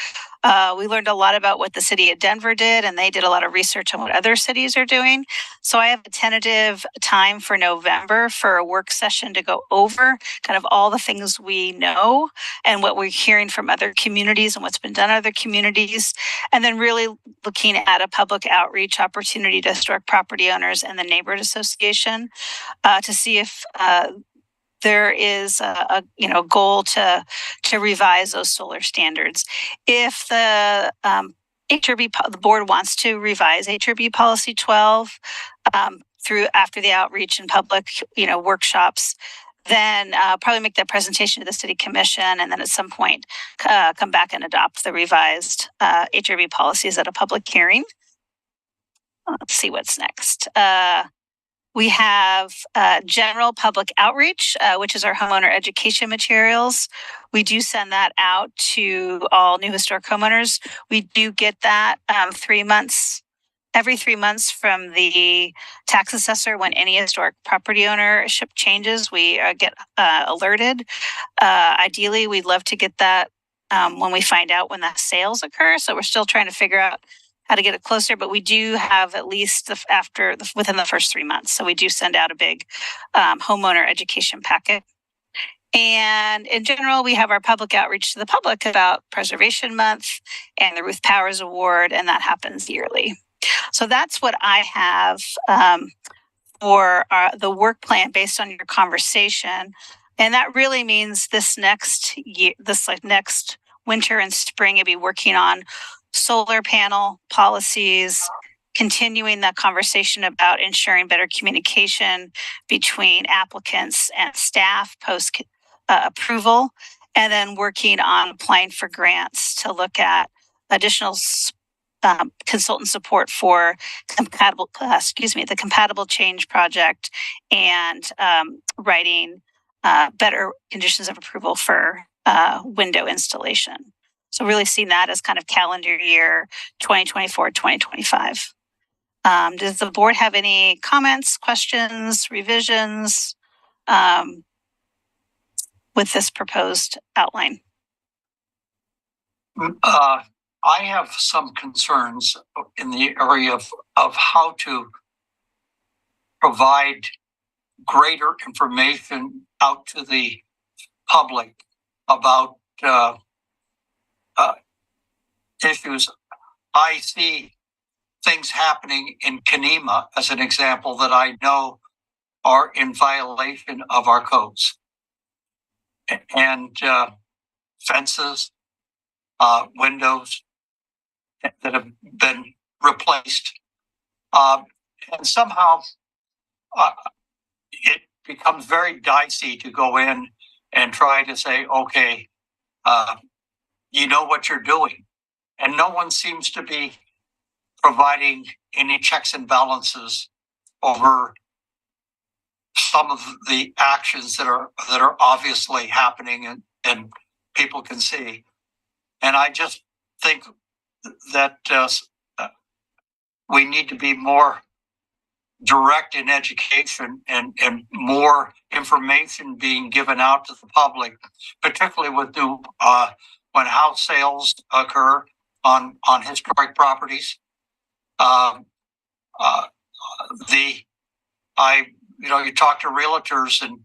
Speaker 2: We learned a lot about what the city of Denver did, and they did a lot of research on what other cities are doing. So I have a tentative time for November for a work session to go over kind of all the things we know and what we're hearing from other communities and what's been done in other communities. And then really looking at a public outreach opportunity to historic property owners and the neighborhood association to see if there is a goal to revise those solar standards. If the HRB, the board wants to revise HRB Policy 12 through after the outreach and public workshops, then probably make that presentation to the city commission, and then at some point come back and adopt the revised HRB policies at a public hearing. Let's see what's next. We have general public outreach, which is our homeowner education materials. We do send that out to all new historic homeowners. We do get that every 3 months from the tax assessor. When any historic property ownership changes, we get alerted. Ideally, we'd love to get that when we find out when that sales occur. So we're still trying to figure out how to get it closer, but we do have at least within the first 3 months. So we do send out a big homeowner education packet. And in general, we have our public outreach to the public about Preservation Month and the Ruth Powers Award, and that happens yearly. So that's what I have for the work plan based on your conversation. And that really means this next year, next winter and spring, I'll be working on solar panel policies, continuing that conversation about ensuring better communication between applicants and staff post approval, and then working on applying for grants to look at additional consultant support for the Compatible Change Project, and writing better conditions of approval for window installation. So really seeing that as kind of calendar year 2024, 2025. Does the board have any comments, questions, revisions with this proposed outline?
Speaker 6: I have some concerns in the area of how to provide greater information out to the public about issues. I see things happening in Kenema, as an example, that I know are in violation of our codes. And fences, windows that have been replaced. And somehow it becomes very dicey to go in and try to say, okay, you know what you're doing. And no one seems to be providing any checks and balances over some of the actions that are obviously happening and people can see. And I just think that we need to be more direct in education and more information being given out to the public, particularly with new when house sales occur on historic properties. You talk to realtors and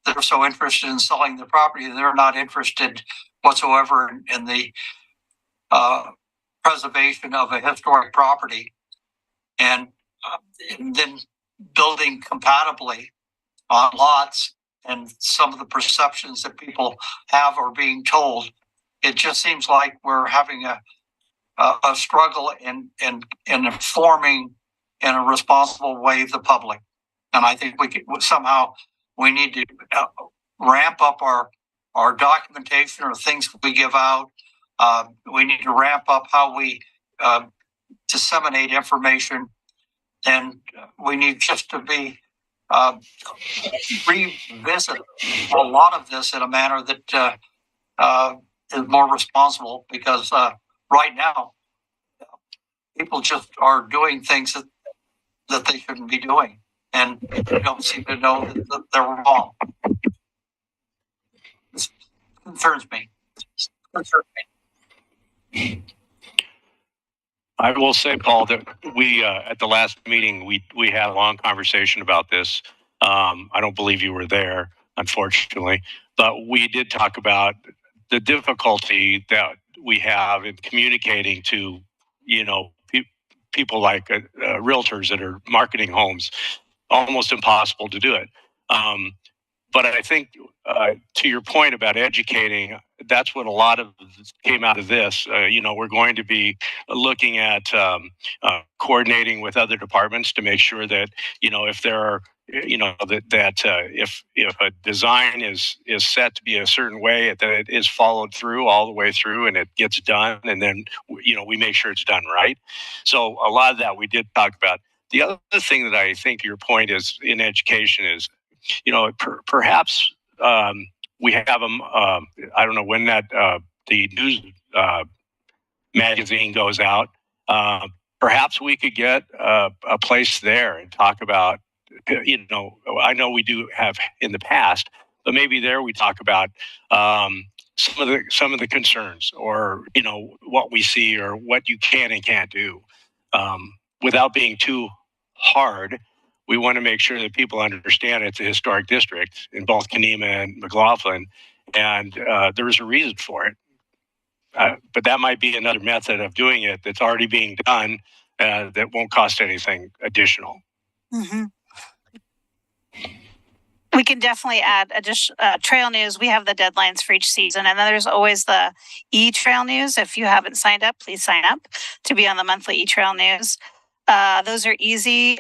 Speaker 6: they're so interested in selling the property, they're not interested whatsoever in the preservation of a historic property, and then building compatibly on lots. And some of the perceptions that people have are being told. It just seems like we're having a struggle in informing in a responsible way the public. And I think we need to ramp up our documentation or things we give out. We need to ramp up how we disseminate information, and we need just to be revisit a lot of this in a manner that is more responsible, because right now people just are doing things that they shouldn't be doing, and they don't seem to know that they're wrong. This concerns me.
Speaker 5: I will say, Paul, that we at the last meeting we had a long conversation about this. I don't believe you were there, unfortunately, but we did talk about the difficulty that we have in communicating to, people like realtors that are marketing homes. Almost impossible to do it. But I think to your point about educating, that's what a lot of came out of this. We're going to be looking at coordinating with other departments to make sure that, if there are, if a design is set to be a certain way, that it is followed through all the way through and it gets done, and then we make sure it's done right. So a lot of that we did talk about. The other thing that I think your point is in education is, perhaps we have them. I don't know when that the news magazine goes out. Perhaps we could get a place there and talk about. I know we do have in the past, but maybe there we talk about some of the concerns, or what we see, or what you can and can't do, without being too hard. We want to make sure that people understand it's a historic district in both Kenema and McLoughlin, and there's a reason for it. But that might be another method of doing it that's already being done that won't cost anything additional.
Speaker 2: Mm-hmm. We can definitely add trail news. We have the deadlines for each season, and then there's always the e-trail news. If you haven't signed up, please sign up to be on the monthly e-trail news. Those are easy.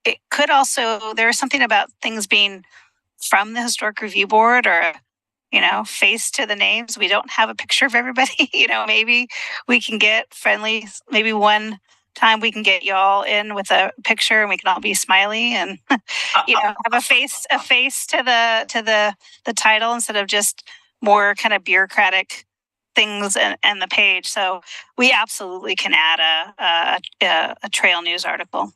Speaker 2: It could also, there's something about things being from the Historic Review Board, or, face to the names. We don't have a picture of everybody. Maybe we can get friendly, maybe one time we can get y'all in with a picture and we can all be smiley and, have a face to the title, instead of just more kind of bureaucratic things and the page. So we absolutely can add a trail news article.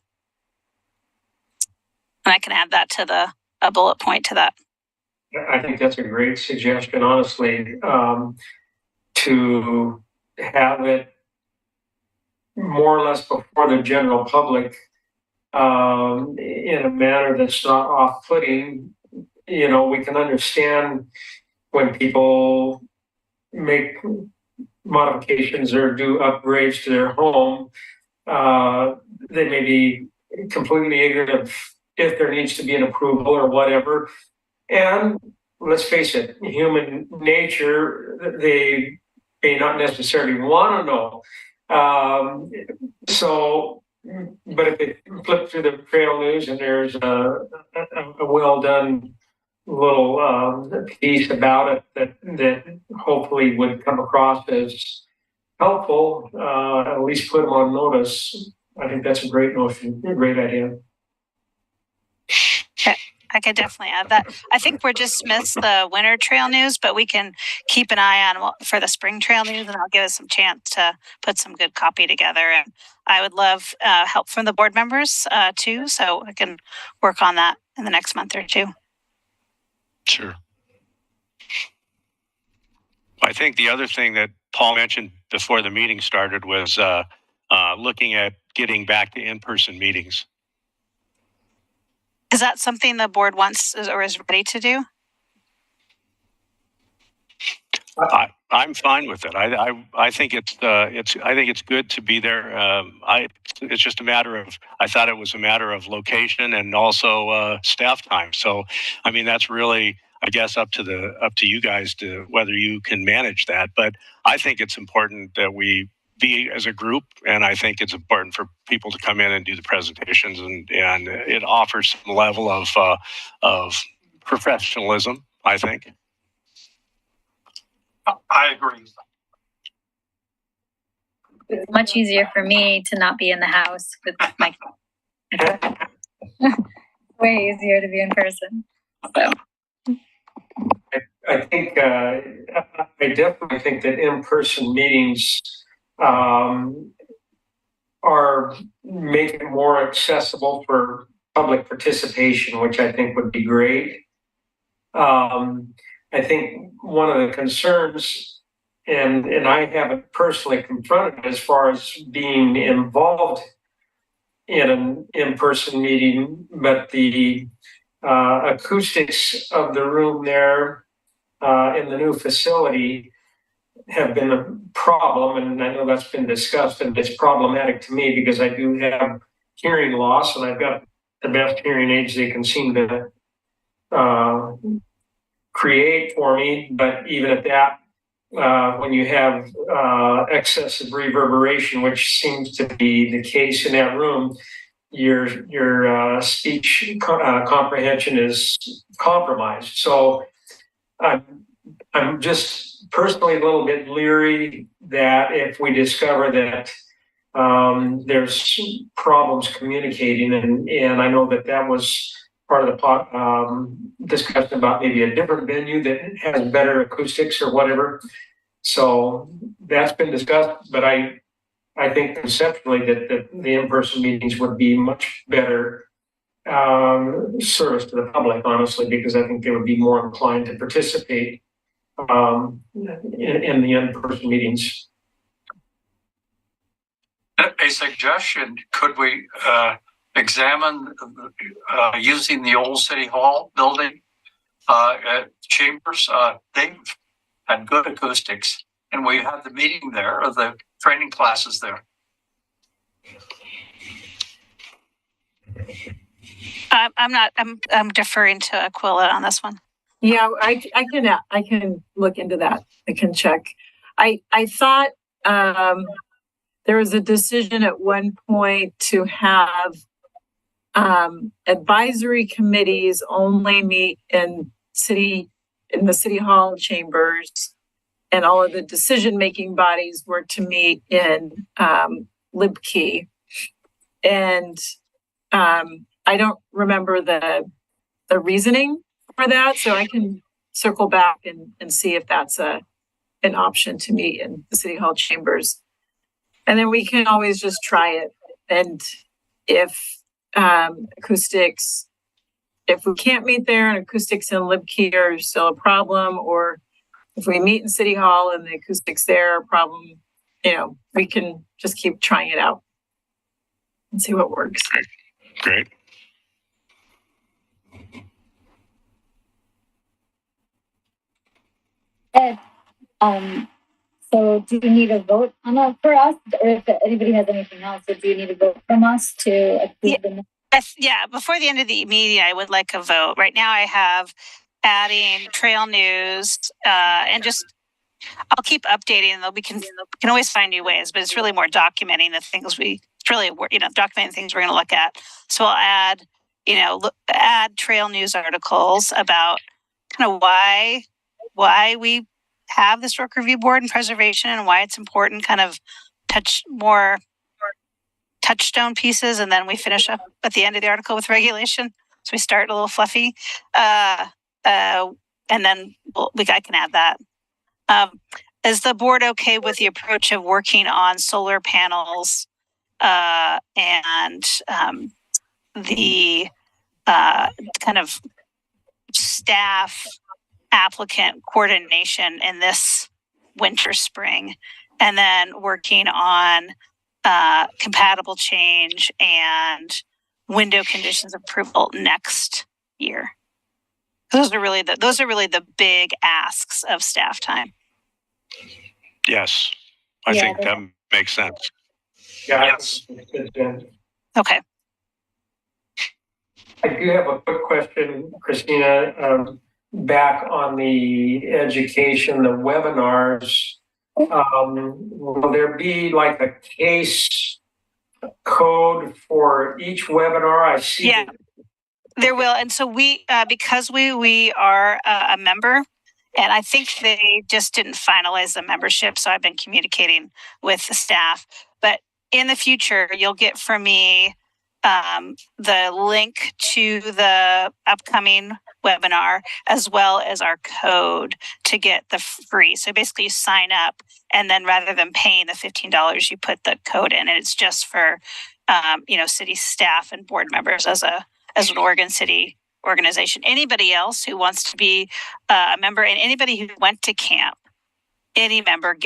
Speaker 2: And I can add that to a bullet point to that.
Speaker 3: I think that's a great suggestion, honestly, to have it more or less before the general public in a manner that's not off-putting. You know, we can understand when people make modifications or do upgrades to their home. They may be completely ignorant of if there needs to be an approval or whatever. And let's face it, human nature, they may not necessarily want to know. But if they flip through the trail news and there's a well done little piece about it that hopefully would come across as helpful, at least put them on notice. I think that's a great notion, a great idea.
Speaker 2: I could definitely add that. I think we're just missed the winter trail news, but we can keep an eye on for the spring trail news, and I'll give us some chance to put some good copy together. And I would love help from the board members too, so I can work on that in the next month or two.
Speaker 5: Sure. I think the other thing that Paul mentioned before the meeting started was looking at getting back to in-person meetings.
Speaker 2: Is that something the board wants or is ready to do?
Speaker 5: I'm fine with it. I think it's good to be there. It's just a matter of, I thought it was a matter of location and also staff time. So, I mean, that's really, I guess, up to you guys to whether you can manage that. But I think it's important that we be as a group, and I think it's important for people to come in and do the presentations, and it offers some level of professionalism, I think.
Speaker 6: I agree.
Speaker 1: It's much easier for me to not be in the house with my way easier to be in person. So
Speaker 3: I think I definitely think that in-person meetings are making it more accessible for public participation, which I think would be great. I think one of the concerns, and I haven't personally confronted as far as being involved in an in-person meeting, but the acoustics of the room there in the new facility have been a problem, and I know that's been discussed, and it's problematic to me because I do have hearing loss, and I've got the best hearing aids they can seem to create for me. But even at that, when you have excessive reverberation, which seems to be the case in that room, your speech comprehension is compromised. So I'm just personally a little bit leery that if we discover that there's problems communicating, and I know that was part of the discussion about maybe a different venue that has better acoustics or whatever. So that's been discussed, but I think conceptually that the in-person meetings would be much better service to the public, honestly, because I think they would be more inclined to participate in the in-person meetings.
Speaker 6: A suggestion, could we examine using the old City Hall building chambers? They've had good acoustics, and we had the meeting there, or the training classes there.
Speaker 2: I'm deferring to Aquila on this one.
Speaker 11: Yeah, I can look into that. I can check. I thought there was a decision at one point to have advisory committees only meet in the city hall chambers, and all of the decision-making bodies were to meet in Libkey. And I don't remember the reasoning for that, so I can circle back and see if that's an option to meet in the city hall chambers. And then we can always just try it. And if acoustics, if we can't meet there and acoustics in Libkey are still a problem, or if we meet in City Hall and the acoustics there are a problem, we can just keep trying it out and see what works.
Speaker 5: Great.
Speaker 1: Ed, so do you need a vote on that for us? Or if anybody has anything else, so do you need a vote from us to approve the?
Speaker 2: Yeah, before the end of the meeting, I would like a vote. Right now I have adding trail news and just, I'll keep updating them. We can always find new ways, but it's really more documenting the things documenting things we're going to look at. So I'll add, add trail news articles about kind of why we have the Historic Review Board and preservation and why it's important, kind of touchstone pieces, and then we finish up at the end of the article with regulation. So we start a little fluffy, and then I can add that. Is the board okay with the approach of working on solar panels and the kind of staff applicant coordination in this winter, spring, and then working on compatible change and window conditions approval next year? Those are really the big asks of staff time.
Speaker 5: Yes, I think that makes sense.
Speaker 3: Yeah.
Speaker 2: Okay.
Speaker 3: I do have a quick question, Christina. Back on the education, the webinars, will there be like a case code for each webinar? I see.
Speaker 2: Yeah, there will. And so we, because we are a member, and I think they just didn't finalize the membership, so I've been communicating with the staff. But in the future, you'll get from me the link to the upcoming webinar, as well as our code to get the free. So basically you sign up, and then rather than paying the $15, you put the code in, and it's just for, city staff and board members as an Oregon City organization. Anybody else who wants to be a member, and anybody who went to camp, any member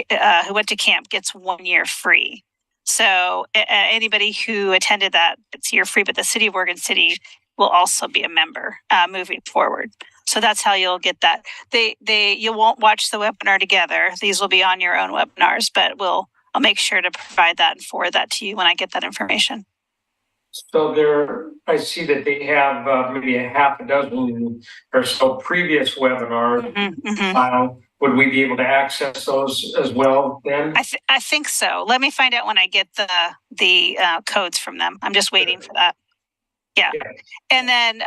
Speaker 2: who went to camp gets 1 year free. So anybody who attended that, it's year free, but the city of Oregon City will also be a member moving forward. So that's how you'll get that. You won't watch the webinar together. These will be on your own webinars, but I'll make sure to provide that and forward that to you when I get that information.
Speaker 3: So I see that they have maybe a half a dozen or so previous webinars. Would we be able to access those as well then?
Speaker 2: I think so. Let me find out when I get the codes from them. I'm just waiting for that. Yeah. And then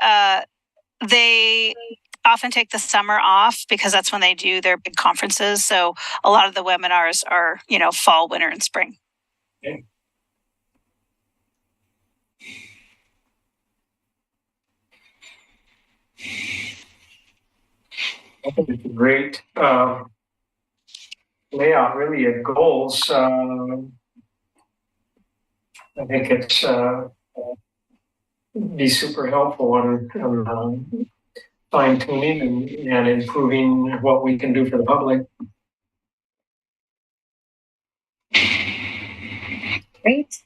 Speaker 2: they often take the summer off because that's when they do their big conferences. So a lot of the webinars are, fall, winter, and spring.
Speaker 3: Okay. I think it's a great layout, really, of goals. I think it's be super helpful on fine tuning and improving what we can do for the public.
Speaker 1: Great.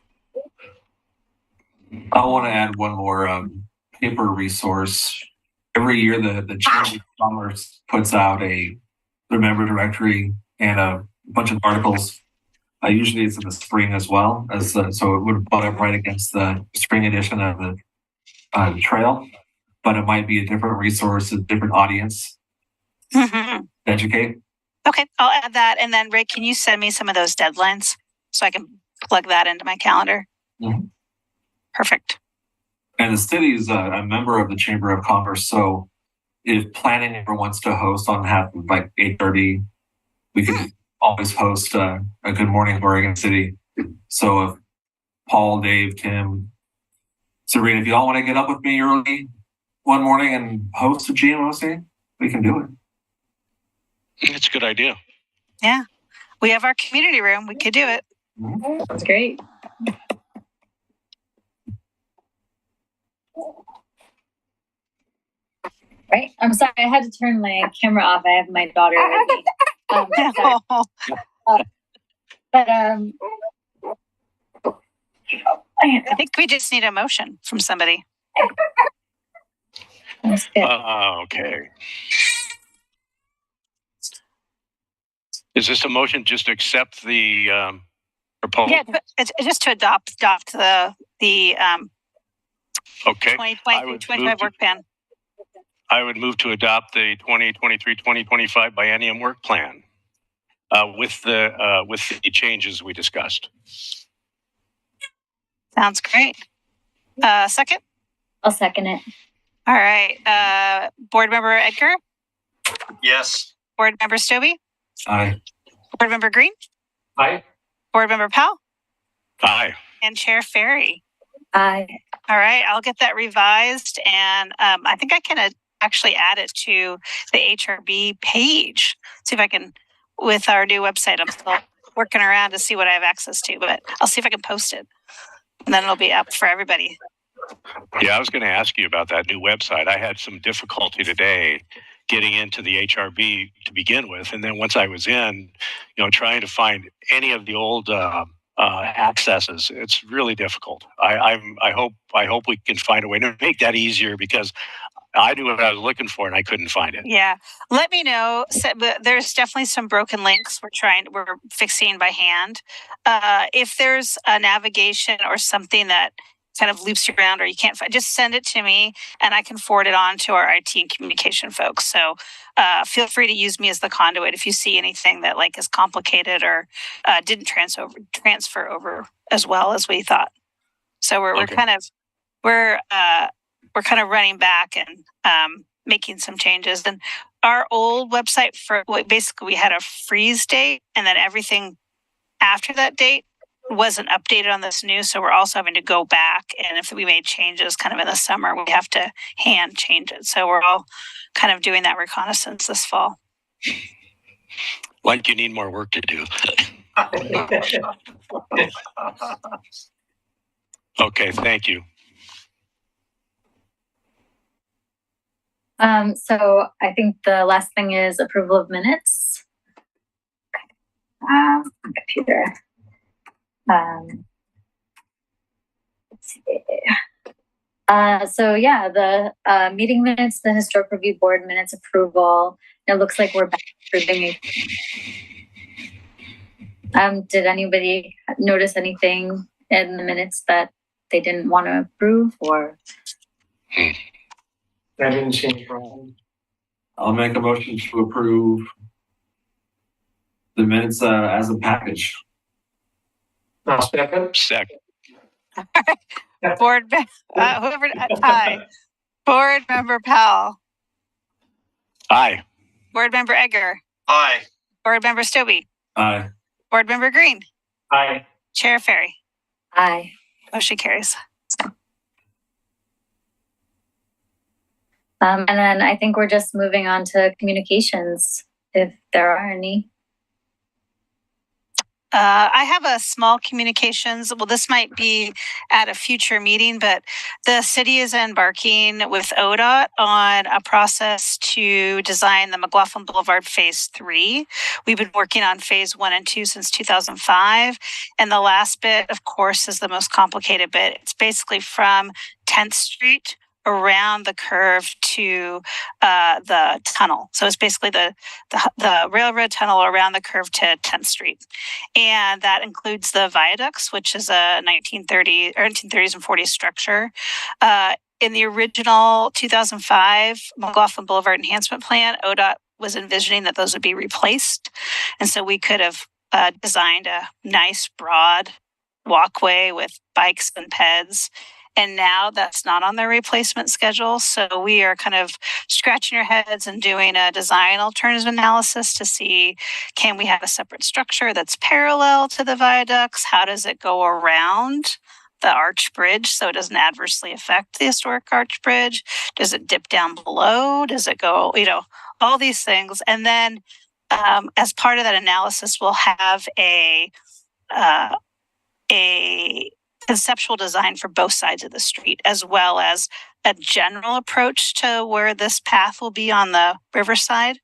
Speaker 4: I want to add one more paper resource. Every year, the Chamber of Commerce puts out their member directory and a bunch of articles. Usually it's in the spring as well, so it would butt up right against the spring edition of the trail, but it might be a different resource, a different audience to educate.
Speaker 2: Okay, I'll add that. And then, Ray, can you send me some of those deadlines so I can plug that into my calendar?
Speaker 4: Mm-hmm.
Speaker 2: Perfect.
Speaker 4: And the city is a member of the Chamber of Commerce, so if planning ever wants to host on like 8:30, we can always host a Good Morning Oregon City. So if Paul, Dave, Tim, Serena, if you all want to get up with me early one morning and host a GMOC, we can do it.
Speaker 5: It's a good idea.
Speaker 2: Yeah. We have our community room. We could do it.
Speaker 11: Sounds great.
Speaker 1: Right. I'm sorry. I had to turn my camera off. I have my daughter with me. But
Speaker 2: I think we just need a motion from somebody.
Speaker 1: That's good.
Speaker 5: Okay. Is this a motion just to accept the proposal?
Speaker 2: Yeah, it's just to adopt the
Speaker 5: Okay.
Speaker 2: 2025 work plan.
Speaker 5: I would move to adopt the 2023-2025 Biennium work plan with the changes we discussed.
Speaker 2: Sounds great. Second?
Speaker 1: I'll second it.
Speaker 2: All right. Board Member Edgar?
Speaker 6: Yes.
Speaker 2: Board Member Stobie?
Speaker 4: Aye.
Speaker 2: Board Member Green?
Speaker 3: Aye.
Speaker 2: Board Member Powell?
Speaker 5: Aye.
Speaker 2: And Chair Ferry?
Speaker 1: Aye.
Speaker 2: All right, I'll get that revised, and I think I can actually add it to the HRB page. See if I can, with our new website. I'm still working around to see what I have access to, but I'll see if I can post it, and then it'll be up for everybody.
Speaker 5: Yeah, I was going to ask you about that new website. I had some difficulty today getting into the HRB to begin with, and then once I was in, trying to find any of the old accesses, it's really difficult. I hope we can find a way to make that easier, because I knew what I was looking for and I couldn't find it.
Speaker 2: Yeah, let me know. But there's definitely some broken links we're fixing by hand. If there's a navigation or something that kind of loops you around or you can't find, just send it to me and I can forward it on to our IT and communication folks. So feel free to use me as the conduit if you see anything that is complicated or didn't transfer over as well as we thought. So we're kind of running back and making some changes. And our old website basically we had a freeze date, and then everything after that date wasn't updated on this new. So we're also having to go back, and if we made changes kind of in the summer, we have to hand change it. So we're all kind of doing that reconnaissance this fall.
Speaker 5: Like you need more work to do. Okay, thank you.
Speaker 1: So I think the last thing is approval of minutes. Computer. Let's see. So yeah, the meeting minutes, the historic review board minutes approval. It looks like we're back approving it. Did anybody notice anything in the minutes that they didn't want to approve, or?
Speaker 3: I didn't see any problem.
Speaker 4: I'll make a motion to approve the minutes as a package.
Speaker 3: I'll second.
Speaker 5: Second.
Speaker 2: Board Member Powell.
Speaker 5: Aye.
Speaker 2: Board Member Egger.
Speaker 6: Aye.
Speaker 2: Board Member Stobie.
Speaker 4: Aye.
Speaker 2: Board Member Green.
Speaker 3: Aye.
Speaker 2: Chair Ferry.
Speaker 1: Aye.
Speaker 2: Motion carries.
Speaker 1: And then I think we're just moving on to communications, if there are any.
Speaker 2: I have a small communications. Well, this might be at a future meeting, but the city is embarking with ODOT on a process to design the McLoughlin Boulevard Phase 3. We've been working on Phase 1 and 2 since 2005. And the last bit, of course, is the most complicated bit. It's basically from 10th Street around the curve to the tunnel. So it's basically the railroad tunnel around the curve to 10th Street. And that includes the viaducts, which is a 1930s and 40s structure. In the original 2005 McLoughlin Boulevard Enhancement Plan, ODOT was envisioning that those would be replaced. And so we could have designed a nice broad walkway with bikes and peds. And now that's not on their replacement schedule. So we are kind of scratching our heads and doing a design alternative analysis to see, can we have a separate structure that's parallel to the viaducts? How does it go around the arch bridge so it doesn't adversely affect the historic arch bridge? Does it dip down below? Does it go, all these things? And then as part of that analysis, we'll have a conceptual design for both sides of the street, as well as a general approach to where this path will be on the riverside.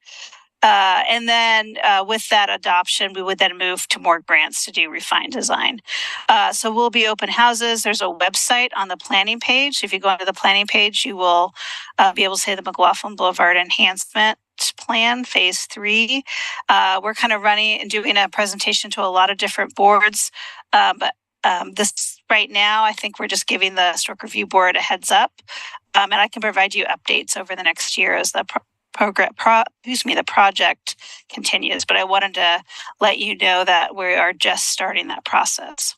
Speaker 2: And then with that adoption, we would then move to more grants to do refined design. So we'll be open houses. There's a website on the planning page. If you go onto the planning page, you will be able to say the McLoughlin Boulevard Enhancement Plan, Phase 3. We're kind of running and doing a presentation to a lot of different boards. But this right now, I think we're just giving the Historic Review Board a heads up. And I can provide you updates over the next year as the the project continues, but I wanted to let you know that we are just starting that process.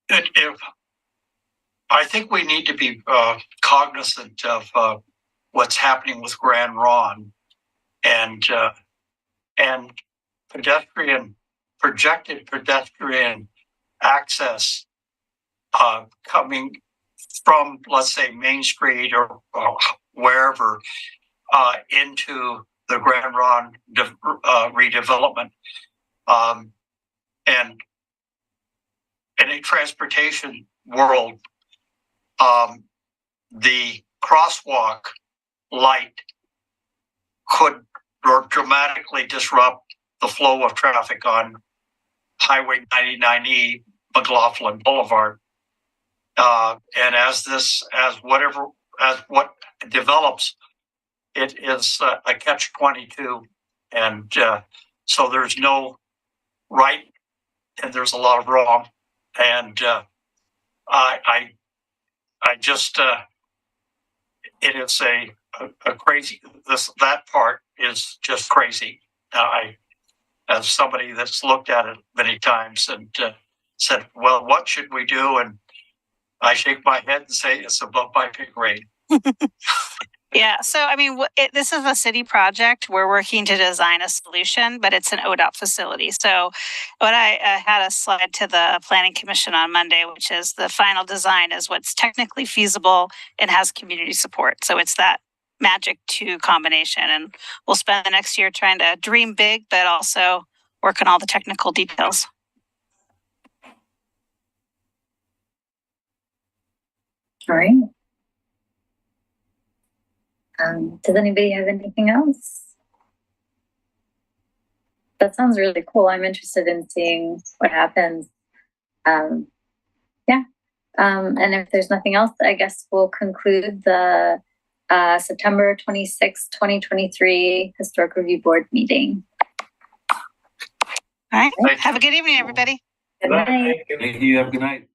Speaker 6: I think we need to be cognizant of what's happening with Grand Ron and projected pedestrian access coming from, let's say, Main Street or wherever into the Grand Ron redevelopment. And in a transportation world, the crosswalk light could dramatically disrupt the flow of traffic on Highway 99E, McLoughlin Boulevard. And as what develops, it is a catch-22, and so there's no right and there's a lot of wrong, and I just it is a crazy. That part is just crazy. I, as somebody that's looked at it many times and said, "Well, what should we do?" and I shake my head and say it's above my pay grade.
Speaker 2: Yeah. So, I mean, this is a city project. We're working to design a solution, but it's an ODOT facility. So what I had a slide to the Planning Commission on Monday, which is the final design is what's technically feasible and has community support. So it's that magic 2 combination. And we'll spend the next year trying to dream big, but also work on all the technical details.
Speaker 1: All right. Does anybody have anything else? That sounds really cool. I'm interested in seeing what happens. And if there's nothing else, I guess we'll conclude the September 26, 2023 Historic Review Board meeting.
Speaker 2: All right. Have a good evening, everybody.
Speaker 1: Good night.
Speaker 4: Thank you. Have a good night.